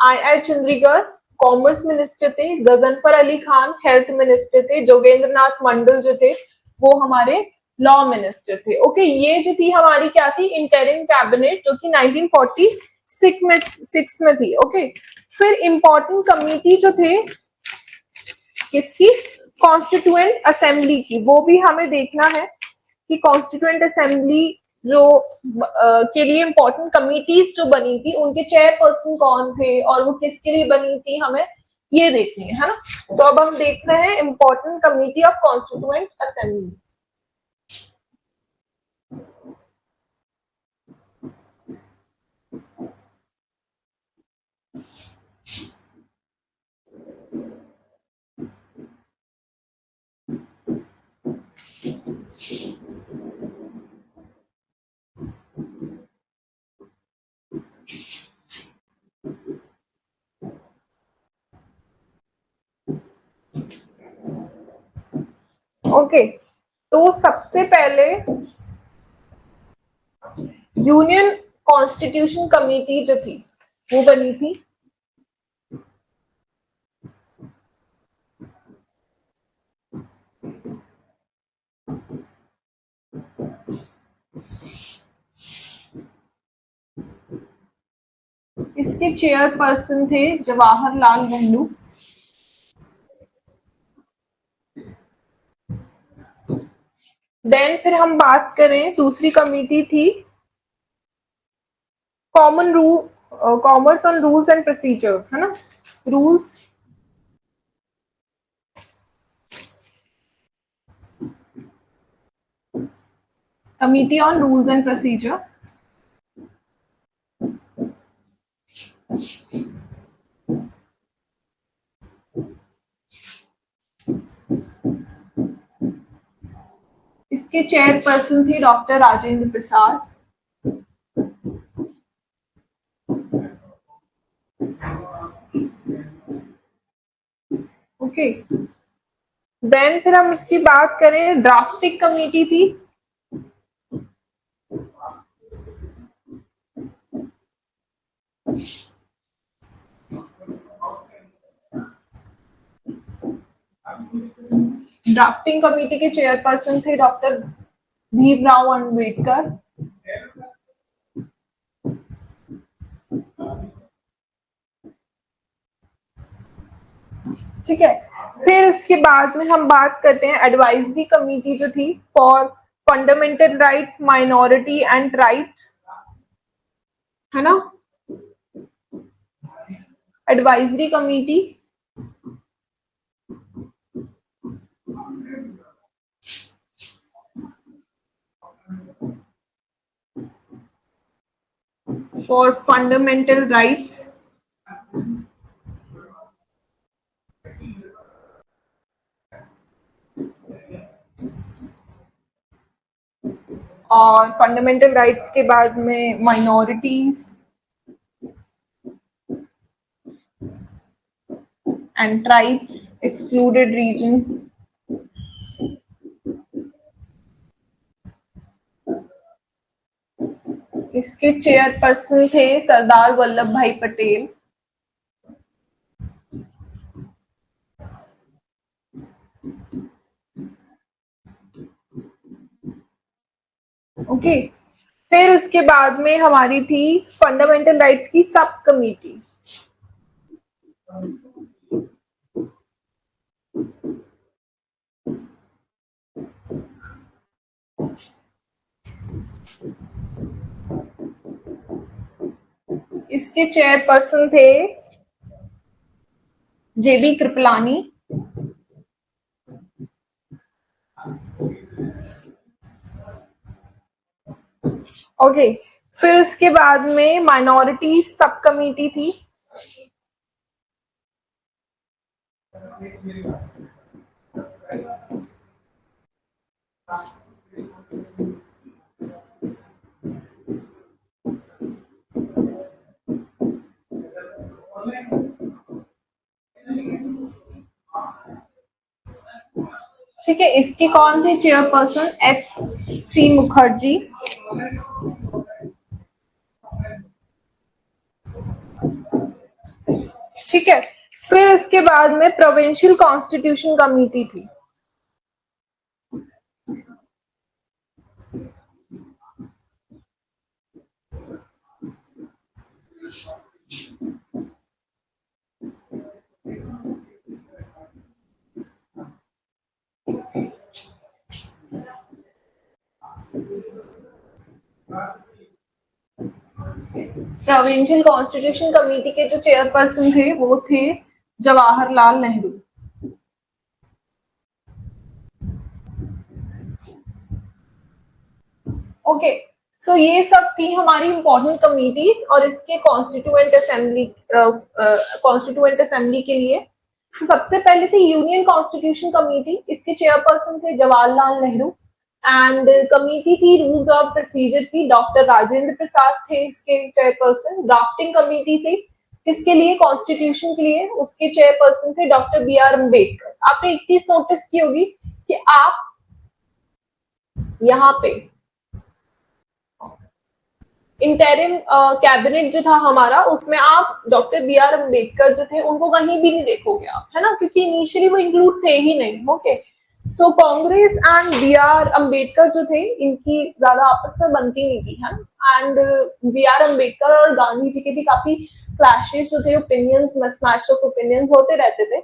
आई चंद्रीगढ़ कॉमर्स मिनिस्टर थे। गजनफर अली खान हेल्थ मिनिस्टर थे। जोगेंद्र नाथ मंडल जो थे वो हमारे लॉ मिनिस्टर थे। ओके, ये जो थी हमारी क्या थी? इंटरिम कैबिनेट, जो कि 1946 में थी। ओके, फिर इंपॉर्टेंट कमिटी जो थे किसकी? कॉन्स्टिट्यूएंट असेंबली की। वो भी हमें देखना है कि कॉन्स्टिट्यूएंट असेंबली जो के लिए इंपॉर्टेंट कमिटीज जो बनी थी उनके चेयरपर्सन कौन थे और वो किसके लिए बनी थी, हमें ये देखनी है ना। तो अब हम देख रहे हैं important committee of constituent assembly. Okay, तो सबसे पहले यूनियन कॉन्स्टिट्यूशन कमेटी जो थी वो बनी थी। इसके चेयरपर्सन थे जवाहरलाल नेहरू। देन फिर हम बात करें, दूसरी कमेटी थी common rule commerce on rules and procedure, है ना। Rules committee on rules and procedure. इसके चेयरपर्सन थे डॉक्टर राजेंद्र प्रसाद। ओके, देन फिर हम इसकी बात करें, ड्राफ्टिंग कमेटी थी। ड्राफ्टिंग कमेटी के चेयरपर्सन थे डॉक्टर भीमराव अंबेडकर। ठीक है, फिर इसके बाद में हम बात करते हैं एडवाइजरी कमेटी जो थी for fundamental rights minority and tribes, है ना। Advisory committee for fundamental rights और फंडामेंटल राइट्स के बाद में minorities and tribes, excluded region, इसके चेयरपर्सन थे सरदार वल्लभ भाई पटेल। ओके, फिर उसके बाद में हमारी थी फंडामेंटल राइट्स की सब कमिटी। इसके चेयरपर्सन थे जेबी कृपलानी। ओके, फिर उसके बाद में माइनॉरिटी सब कमिटी थी। ठीक है, इसके कौन थे चेयरपर्सन? एच.सी. मुखर्जी। ठीक है, फिर इसके बाद में प्रोविंशियल कॉन्स्टिट्यूशन कमेटी थी। प्रोविंशियल कॉन्स्टिट्यूशन कमेटी के जो चेयरपर्सन थे वो थे जवाहरलाल नेहरू। ओके, सो ये सब थी हमारी इंपॉर्टेंट कमिटीज और इसके कॉन्स्टिट्यूएंट असेंबली के लिए। तो सबसे पहले थी यूनियन कॉन्स्टिट्यूशन कमेटी। इसके चेयरपर्सन थे जवाहरलाल नेहरू एंड कमेटी थी रूल्स ऑफ प्रोसीजर की, डॉक्टर राजेंद्र प्रसाद थे इसके चेयरपर्सन। ड्राफ्टिंग कमेटी थी किसके लिए? कॉन्स्टिट्यूशन के लिए। उसके चेयरपर्सन थे डॉक्टर बी.आर. अम्बेडकर। आपने एक चीज नोटिस की होगी कि आप यहाँ पे इंटरिम कैबिनेट जो था हमारा, उसमें आप डॉक्टर बी.आर. अम्बेडकर जो थे उनको कहीं भी नहीं देखोगे आप, है ना, क्योंकि इनिशियली वो इंक्लूड थे ही नहीं। Okay, so Congress and B R. Ambedkar जो थे इनकी ज्यादा आपस में बनती नहीं थी, है ना। And B R. अम्बेडकर और गांधी जी के भी काफी क्लैशेस जो थे, ओपिनियंस, मिसमैच ऑफ ओपिनियंस होते रहते थे,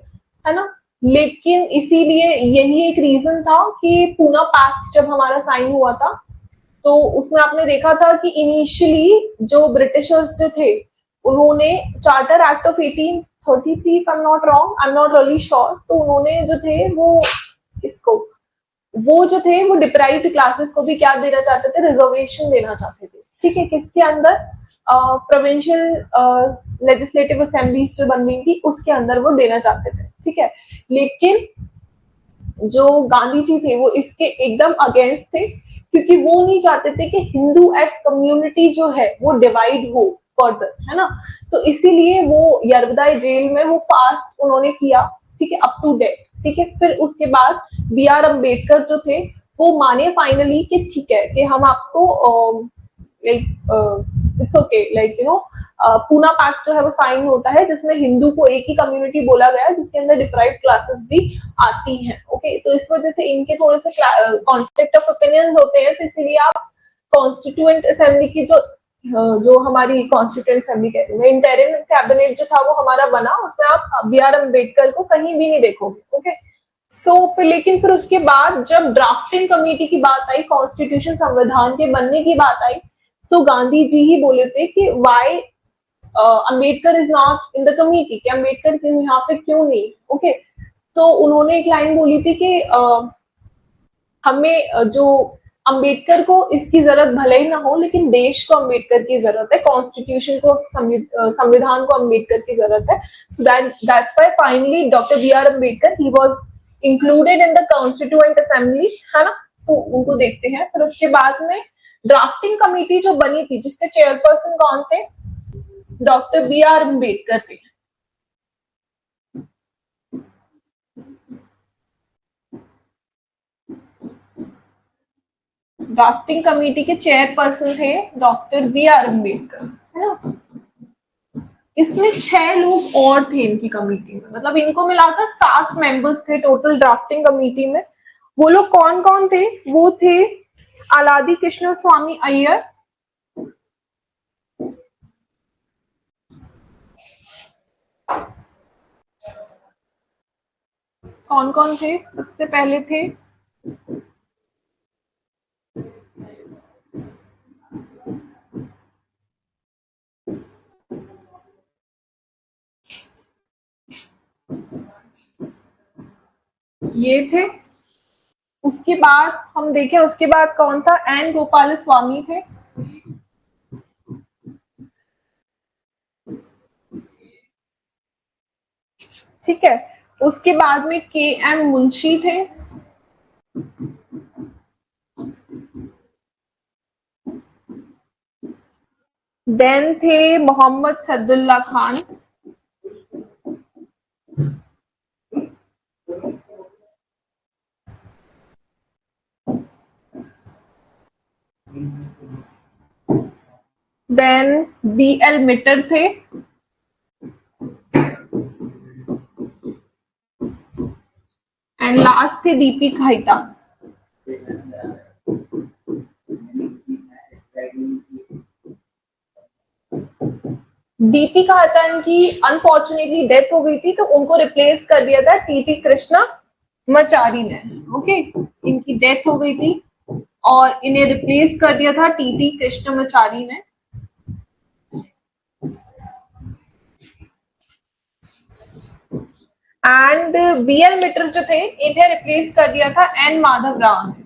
है ना। लेकिन इसीलिए यही एक रीजन था कि पूना पैक्ट जब हमारा साइन हुआ था तो उसमें आपने देखा था कि इनिशियली जो ब्रिटिशर्स जो थे उन्होंने charter act of 1833 if I am not wrong, I am not really sure, तो उन्होंने जो थे वो जो थे वो डिप्राइव्ड क्लासेस को भी क्या देना चाहते थे? रिजर्वेशन देना चाहते थे। ठीक है, किसके अंदर? प्रोविंशियल लेजिस्लेटिव असेंबलीज जो बन रही थी उसके अंदर वो देना चाहते थे। ठीक है, लेकिन जो गांधी जी थे वो इसके एकदम अगेंस्ट थे, क्योंकि वो नहीं चाहते थे कि हिंदू एज कम्युनिटी जो है वो डिवाइड हो फर्दर, है ना। तो इसीलिए वो यरवदाई जेल में वो फास्ट उन्होंने किया, ठीक है, अप टू डेथ। ठीक है, फिर उसके बाद बी.आर. अम्बेडकर जो थे वो माने फाइनली कि ठीक है कि हम आपको it's okay, like you know, Poona pact जो है वो साइन होता है जिसमें हिंदू को एक ही कम्युनिटी बोला गया है जिसके अंदर डिप्राइव्ड क्लासेस भी आती हैं। ओके, तो इस वजह से इनके थोड़े से कॉन्फ्लिक्ट ऑफ ओपिनियंस होते हैं, तो इसीलिए आप कॉन्स्टिट्यूएंट असेंबली की जो हमारी कॉन्स्टिट्यूएंट असेंबली कहते हैं, इंटरिम कैबिनेट जो था वो हमारा बना, उसमें आप बी.आर. अम्बेडकर को कहीं भी नहीं देखोगे। ओके, सो फिर लेकिन फिर उसके बाद जब ड्राफ्टिंग कमेटी की बात आई, कॉन्स्टिट्यूशन संविधान के बनने की बात आई, तो गांधी जी ही बोले थे कि why Ambedkar is not in the committee, कि अम्बेडकर यहाँ पे क्यों नहीं। ओके, तो उन्होंने एक लाइन बोली थी कि हमें जो अम्बेडकर को इसकी जरूरत भले ही ना हो, लेकिन देश को अम्बेडकर की जरूरत है, कॉन्स्टिट्यूशन को, संविधान को अम्बेडकर की जरूरत है। So that's why finally doctor B R. Ambedkar ही was included in the constituent assembly, है ना। तो उनको देखते हैं। फिर उसके बाद में ड्राफ्टिंग कमेटी जो बनी थी जिसके चेयरपर्सन कौन थे, डॉक्टर बी आर अम्बेडकर थे। ड्राफ्टिंग कमेटी के चेयरपर्सन थे डॉक्टर बी आर अम्बेडकर, है ना। इसमें 6 लोग और थे इनकी कमेटी में, मतलब इनको मिलाकर 7 मेंबर्स थे टोटल ड्राफ्टिंग कमेटी में। वो लोग कौन कौन थे, वो थे आलादी कृष्ण स्वामी अय्यर, कौन कौन थे, सबसे पहले थे ये थे। उसके बाद हम देखें, उसके बाद कौन था, एन गोपाल स्वामी थे। ठीक है, उसके बाद में के एम मुंशी थे। देन थे Mohammad Saadulla Khan. Then B L Mitter थे। एंड लास्ट थे दीपी खाइता। डीपी खाइता की अनफॉर्चुनेटली डेथ हो गई थी, तो उनको रिप्लेस कर दिया था टीटी कृष्णा मचारी ने। ओके, इनकी डेथ हो गई थी और इन्हें रिप्लेस कर दिया था टीटी कृष्णमाचारी ने। एंड बी एल मिटर जो थे, इन्हें रिप्लेस कर दिया था एन माधव राव ने।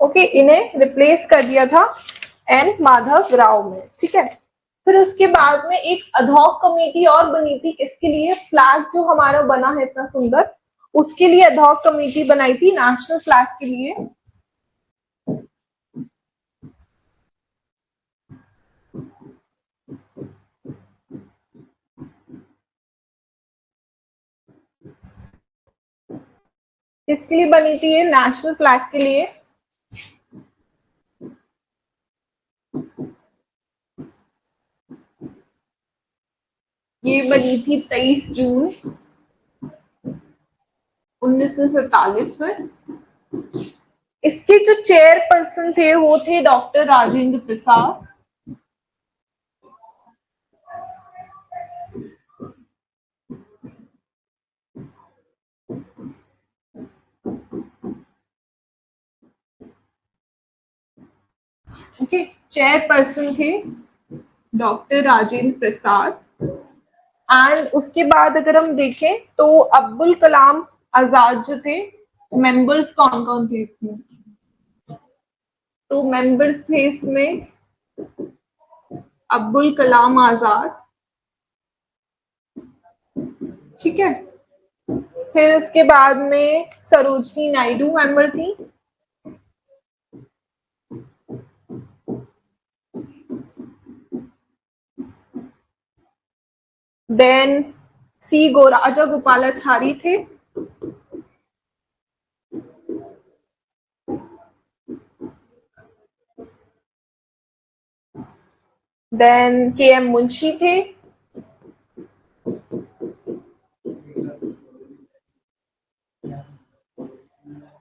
ओके, इन्हें रिप्लेस कर दिया था एन माधव राव में। ठीक है, फिर उसके बाद में एक अधॉक कमेटी और बनी थी, इसके लिए फ्लैग जो हमारा बना है इतना सुंदर, उसके लिए अधॉक कमेटी बनाई थी नेशनल फ्लैग के लिए। किसके लिए बनी थी ये, नेशनल फ्लैग के लिए। ये बनी थी 23 जून 1947 में। इसके जो चेयरपर्सन थे वो थे डॉक्टर राजेंद्र प्रसाद। ओके, चेयरपर्सन थे डॉक्टर राजेंद्र प्रसाद। एंड उसके बाद अगर हम देखें तो अब्दुल कलाम आजाद जो थे, मेंबर्स कौन कौन थे इसमें, तो मेंबर्स थे इसमें अब्दुल कलाम आजाद। ठीक है, फिर उसके बाद में सरोजनी नायडू मेंबर थी। देन सी गोराजा गोपालाचारी थे। देन के एम मुंशी थे।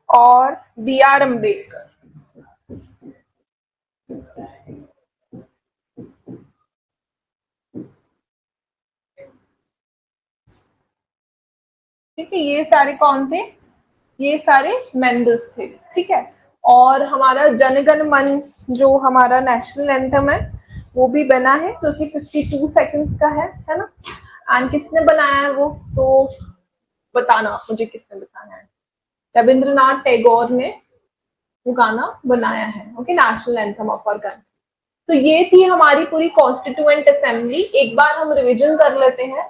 और बी आर अम्बेडकर। ठीक है, ये सारे कौन थे, ये सारे मेंबर्स थे। ठीक है, और हमारा जनगण मन जो हमारा नेशनल एंथम है वो भी बना है, जो कि 52 सेकंड्स का है ना। एंड किसने बनाया है वो, तो बताना मुझे किसने बताया है। रविंद्रनाथ टैगोर ने वो गाना बनाया है। Okay, national anthem of our country. तो ये थी हमारी पूरी कॉन्स्टिट्यूएंट असेंबली। एक बार हम रिवीजन कर लेते हैं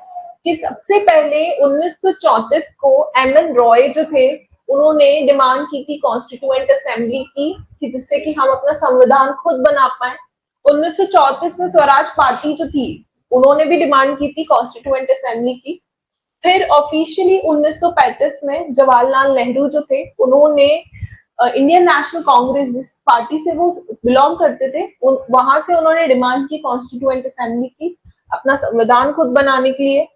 कि सबसे पहले 1934 को एमएन रॉय जो थे उन्होंने डिमांड की थी कॉन्स्टिट्यूएंट असेंबली की कि जिससे कि हम अपना संविधान खुद बना पाए। 1934 में स्वराज पार्टी जो थी उन्होंने भी डिमांड की थी कॉन्स्टिट्यूएंट असेंबली की। फिर ऑफिशियली 1935 में जवाहरलाल नेहरू जो थे उन्होंने इंडियन नेशनल कांग्रेस जिस पार्टी से वो बिलोंग करते थे वहां से उन्होंने डिमांड की कॉन्स्टिट्यूएंट असेंबली की अपना संविधान खुद बनाने के लिए।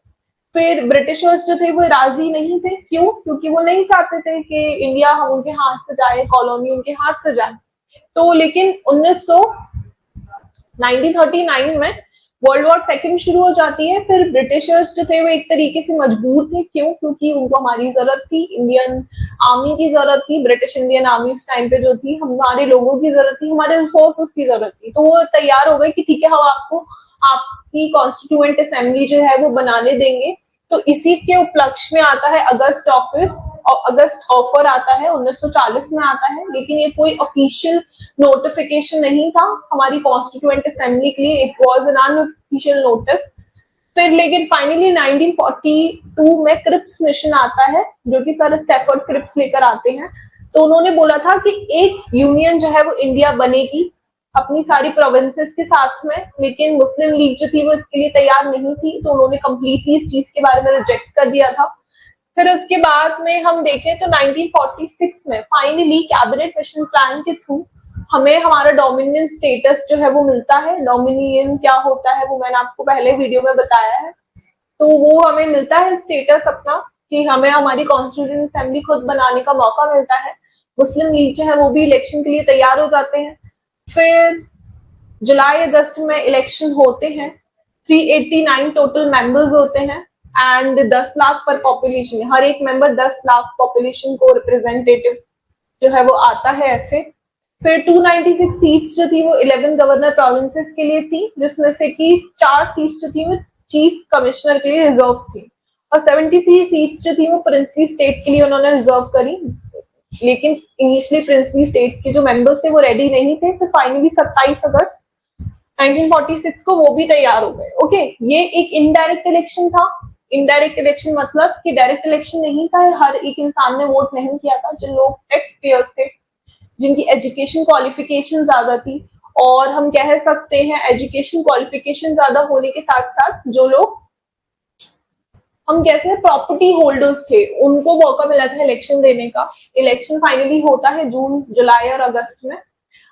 फिर ब्रिटिशर्स जो थे वो राजी नहीं थे, क्यों? क्योंकि वो नहीं चाहते थे कि इंडिया हम उनके हाथ से जाए, कॉलोनी उनके हाथ से जाए। तो लेकिन 1939 में वर्ल्ड वॉर सेकंड शुरू हो जाती है। फिर ब्रिटिशर्स जो थे वो एक तरीके से मजबूर थे, क्यों? क्योंकि उनको हमारी जरूरत थी, इंडियन आर्मी की जरूरत थी, ब्रिटिश इंडियन आर्मी उस टाइम पे जो थी, हमारे लोगों की जरूरत थी, हमारे रिसोर्सेस की जरूरत थी। तो वो तैयार हो गए कि ठीक है हम आपको आपकी कॉन्स्टिट्यूएंट असेंबली जो है वो बनाने देंगे। तो इसी के उपलक्ष्य में आता है अगस्त ऑफर आता है 1940 में आता है, लेकिन ये कोई ऑफिशियल नोटिफिकेशन नहीं था हमारी कॉन्स्टिट्यूएंट असेंबली के लिए, it was an unofficial notice. फिर लेकिन फाइनली 1942 में क्रिप्स मिशन आता है जो कि सर स्टेफर्ड क्रिप्स लेकर आते हैं। तो उन्होंने बोला था कि एक यूनियन जो है वो इंडिया बनेगी अपनी सारी प्रोविंसेस के साथ में, लेकिन मुस्लिम लीग जो थी वो इसके लिए तैयार नहीं थी, तो उन्होंने कंप्लीटली इस चीज के बारे में रिजेक्ट कर दिया था। फिर उसके बाद में हम देखें तो 1946 में फाइनली कैबिनेट मिशन प्लान के थ्रू हमें हमारा डोमिनियन स्टेटस जो है वो मिलता है। डोमिनियन क्या होता है वो मैंने आपको पहले वीडियो में बताया है। तो वो हमें मिलता है स्टेटस अपना कि हमें हमारी कॉन्स्टिट्यूएंट असेंबली खुद बनाने का मौका मिलता है। मुस्लिम लीग जो है वो भी इलेक्शन के लिए तैयार हो जाते हैं। फिर जुलाई अगस्त में इलेक्शन होते हैं, 389 टोटल मेंबर्स होते हैं एंड 10 लाख पर पॉपुलेशन, हर एक मेंबर 10 लाख पॉपुलेशन को रिप्रेजेंटेटिव जो है वो आता है ऐसे। फिर 296 सीट्स जो थी वो 11 गवर्नर प्रोविंसेस के लिए थी, जिसमें से कि 4 सीट्स जो थी वो चीफ कमिश्नर के लिए रिजर्व थी और 73 सीट्स जो थी वो प्रिंसली स्टेट के लिए उन्होंने रिजर्व करी। लेकिन इनिशियली प्रिंसली स्टेट के जो मेंबर्स थे वो रेडी नहीं थे, तो फाइनली 27 अगस्त 1946 को वो भी तैयार हो गए। ओके, ये एक इनडायरेक्ट इलेक्शन था। इनडायरेक्ट इलेक्शन मतलब कि डायरेक्ट इलेक्शन नहीं था, हर एक इंसान ने वोट नहीं किया था। जो लोग टैक्स पेयर्स थे, जिनकी एजुकेशन क्वालिफिकेशन ज्यादा थी, और हम कह सकते हैं एजुकेशन क्वालिफिकेशन ज्यादा होने के साथ साथ जो लोग हम कैसे प्रॉपर्टी होल्डर्स थे उनको मौका मिला था इलेक्शन देने का। इलेक्शन फाइनली होता है जून, जुलाई और अगस्त में,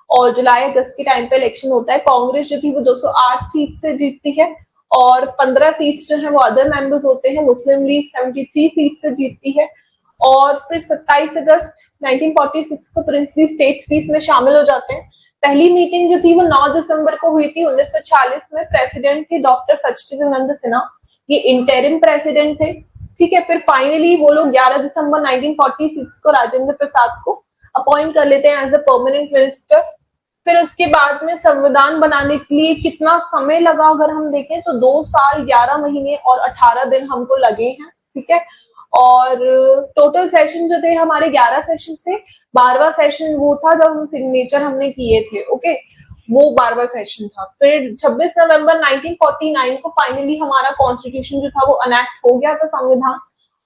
और जुलाई अगस्त के टाइम पे इलेक्शन होता है। कांग्रेस जो थी वो 208 सीट से जीतती है और 15 सीट्स जो है वो अदर मेंबर्स होते हैं। मुस्लिम लीग 73 सीट से जीतती है। और फिर 27 अगस्त 1946 को प्रिंसली स्टेट्स भी इसमें शामिल हो जाते हैं। पहली मीटिंग जो थी वो 9 दिसंबर को हुई थी 1946 में। प्रेसिडेंट थे डॉक्टर सच्चिदानंद सिन्हा, ये इंटरिम प्रेसिडेंट थे। ठीक है, फिर फाइनली वो लोग 11 दिसंबर 1946 को राजेंद्र प्रसाद को अपॉइंट कर लेते हैं एज अ परमानेंट मिनिस्टर। फिर उसके बाद में संविधान बनाने के लिए कितना समय लगा अगर हम देखें तो 2 साल 11 महीने और 18 दिन हमको लगे हैं। ठीक है, और टोटल सेशन जो थे हमारे 11 सेशन से 12वां सेशन वो था जब हम सिग्नेचर हमने किए थे। ओके, वो 12वां सेशन था। फिर 26 नवंबर 1949 को फाइनली हमारा कॉन्स्टिट्यूशन जो था वो अनेक्ट हो गया था संविधान,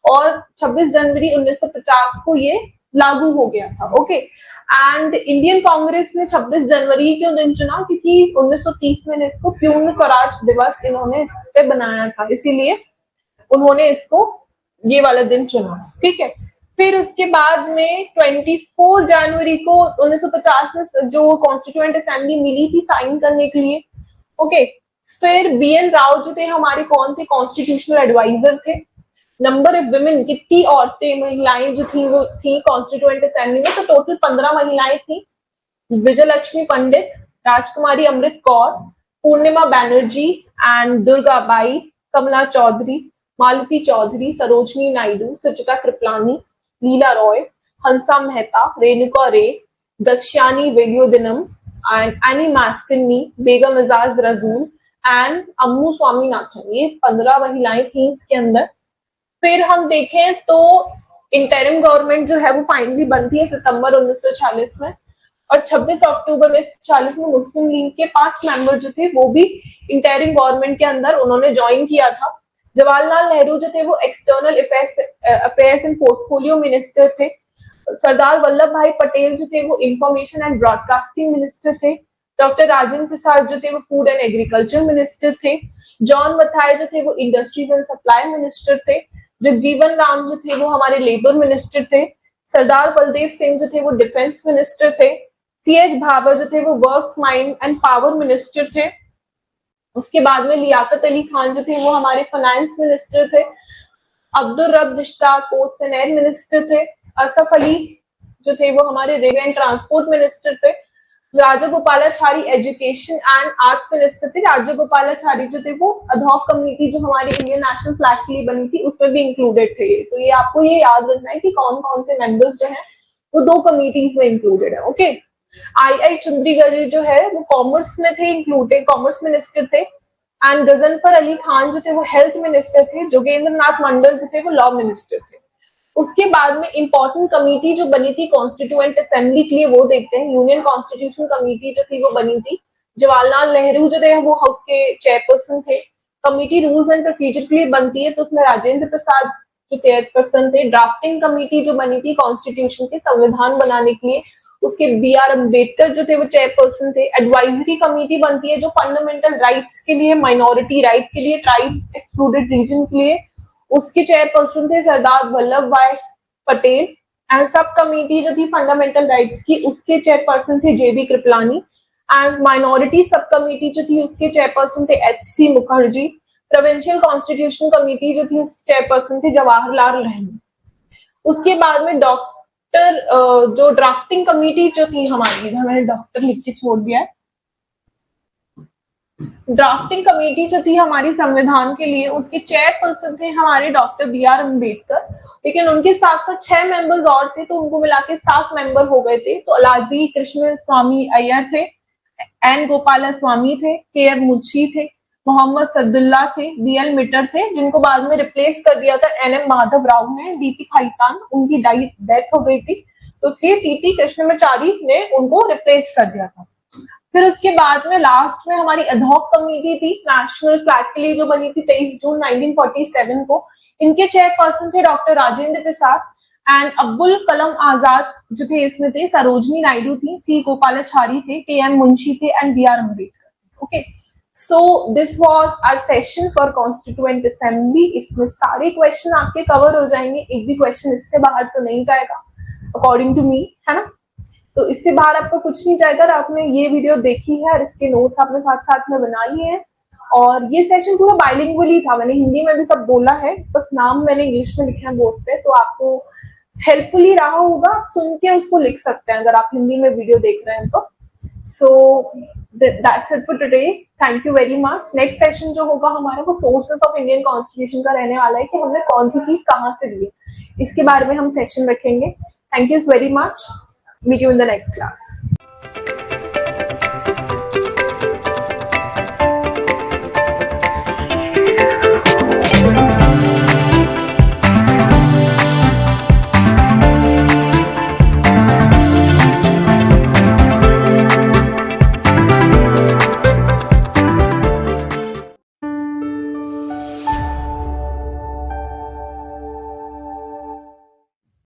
और 26 जनवरी 1950 को ये लागू हो गया था। ओके, एंड इंडियन कांग्रेस ने 26 जनवरी क्यों दिन चुना? क्योंकि 1930 में इसको पूर्ण स्वराज दिवस इन्होंने इस पे बनाया था, इसीलिए उन्होंने इसको ये वाला दिन चुना। ठीक है, फिर उसके बाद में 24 जनवरी को 1950 में जो कॉन्स्टिट्यूएंट असेंबली मिली थी साइन करने के लिए। ओके, फिर बीएन राव जो थे हमारे कौन थे? कॉन्स्टिट्यूशनल एडवाइजर थे। नंबर ऑफ विमेन, कितनी औरतें महिलाएं जो थी वो थी कॉन्स्टिट्यूएंट असेंबली में, तो टोटल 15 महिलाएं थी। Vijayalakshmi Pandit, Rajkumari Amrit Kaur, Purnima Banerjee and Durga Bai, Kamla Chaudhary, Malati Chaudhary, Sarojini Naidu, Sucheta Kripalani, Leela Roy, Hansa Mehta, Renuka Ray, Dakshayani Velayudhan and Annie Mascarene, Begum Aizaz Rasul and Ammu Swaminathan. ये 15 महिलाएं थी इसके अंदर। फिर हम देखें तो इंटरिम गवर्नमेंट जो है वो फाइनली बनती है सितंबर 1940 में, और 26 अक्टूबर 1940 में मुस्लिम लीग के 5 मेंबर जो थे वो भी इंटरिम गवर्नमेंट के अंदर उन्होंने ज्वाइन किया था। जवाहरलाल नेहरू जो थे वो external affairs and portfolio minister थे। सरदार वल्लभ भाई पटेल जो थे वो इंफॉर्मेशन एंड ब्रॉडकास्टिंग मिनिस्टर थे। डॉक्टर राजेंद्र प्रसाद जो थे वो फूड एंड एग्रीकल्चर मिनिस्टर थे। जॉन मथाई जो थे वो इंडस्ट्रीज एंड सप्लाई मिनिस्टर थे। जगजीवन राम जो थे वो हमारे लेबर मिनिस्टर थे। सरदार बलदेव सिंह जो थे वो डिफेंस मिनिस्टर थे। सीएच भाभा जो थे वो works mine and power minister थे। उसके बाद में लियाकत अली खान जो थे वो हमारे फाइनेंस मिनिस्टर थे। अब्दुल रब Nishtar ports and air minister थे। असफ अली जो थे वो हमारे रेलवे एंड ट्रांसपोर्ट मिनिस्टर थे। Rajagopalachari education and arts minister थे। राजगोपालाचारी जो थे वो अधॉक कमेटी जो हमारी इंडियन नेशनल फ्लैग के लिए बनी थी उसमें भी इंक्लूडेड थे। तो ये आपको ये याद रखना है कि कौन कौन से मेंबर्स जो हैं वो दो कमिटीज में इंक्लूडेड है। ओके, आई चंद्रीगढ़ जो है वो कॉमर्स में थे, इंक्लूडेड कॉमर्स मिनिस्टर थे। एंड गजनफर अली खान जो थे वो हेल्थ मिनिस्टर थे। जोगेंद्र नाथ मंडल जो थे वो लॉ मिनिस्टर थे। उसके बाद में इंपॉर्टेंट कमेटी जो बनी थी कॉन्स्टिट्यूएंट असेंबली के लिए वो देखते हैं। यूनियन कॉन्स्टिट्यूशन कमेटी जो थी वो बनी थी। जवाहरलाल नेहरू जो थे वो हाउस के चेयरपर्सन थे। कमेटी रूल्स एंड प्रोसीजर के लिए बनती है तो उसमें राजेंद्र प्रसाद जो चेयरपर्सन थे। ड्राफ्टिंग कमेटी जो बनी थी कॉन्स्टिट्यूशन के संविधान बनाने के लिए उसके बी आर अम्बेडकर जो थे वो चेयरपर्सन थे। एडवाइजरी कमेटी बनती है जो फंडामेंटल राइट्स के लिए, माइनॉरिटी राइट के लिए, ट्राइब एक्सक्लूडेड रीजन के लिए, उसके चेयरपर्सन थे सरदार वल्लभ भाई पटेल। एंड सब कमेटी जो थी फंडामेंटल राइट्स की उसके चेयरपर्सन थे J B Kripalani. And minority sub committee जो थी उसके चेयरपर्सन थे H C. Mukherjee. Provincial constitution committee जो थी उसके चेयरपर्सन थे जवाहरलाल नेहरू। उसके बाद में डॉक्टर जो ड्राफ्टिंग कमेटी जो थी हमारी, इधर मैंने डॉक्टर लिख के छोड़ दिया है। ड्राफ्टिंग कमेटी जो थी हमारी संविधान के लिए उसके चेयरपर्सन थे हमारे डॉक्टर बी आर अम्बेडकर। लेकिन उनके साथ साथ 6 मेंबर्स और थे तो उनको मिला के 7 मेंबर हो गए थे। तो अलादी कृष्ण स्वामी अय्यर थे, एन गोपाला स्वामी थे, के आर मुंशी थे, मोहम्मद सदुल्ला थे, बी एल मिटर थे, जिनको बाद में रिप्लेस कर दिया था एन एम माधव राव ने। दीपी खैतान उनकी डेथ हो गई थी तो इसलिए टी कृष्णमाचारी ने उनको रिप्लेस कर दिया था। फिर उसके बाद में लास्ट में हमारी अधॉक कमेटी थी नेशनल फ्लैग के लिए जो बनी थी 23 जून 1947 को। इनके चेयरपर्सन थे डॉक्टर राजेंद्र प्रसाद। एंड अब्दुल कलाम आजाद जो थे इसमें थे, सरोजनी नायडू थी, सी गोपालाचारी थे, के एम मुंशी थे and B R Ambedkar. Okay, so this was our session for constituent assembly. इसमें सारे क्वेश्चन आपके कवर हो जाएंगे, एक भी क्वेश्चन इससे बाहर तो नहीं जाएगा अकॉर्डिंग टू मी, है ना। तो इससे बाहर आपको कुछ नहीं जाएगा। आपने ये वीडियो देखी है और इसके नोट्स आपने साथ साथ में बना लिए हैं। और ये सेशन पूरा बाइलिंगुअल ही था, मैंने हिंदी में भी सब बोला है, बस नाम मैंने इंग्लिश में लिखे हैं बोर्ड पे, तो आपको हेल्पफुली रहा होगा। आप सुन के उसको लिख सकते हैं अगर आप हिंदी में वीडियो देख रहे हैं तो। So that's it for today, thank you very much. Next session जो होगा हमारा वो सोर्सेस ऑफ इंडियन कॉन्स्टिट्यूशन का रहने वाला है कि हमने कौन सी चीज कहाँ से ली है, इसके बारे में हम सेशन रखेंगे। Thank you very much, meet you in the next class.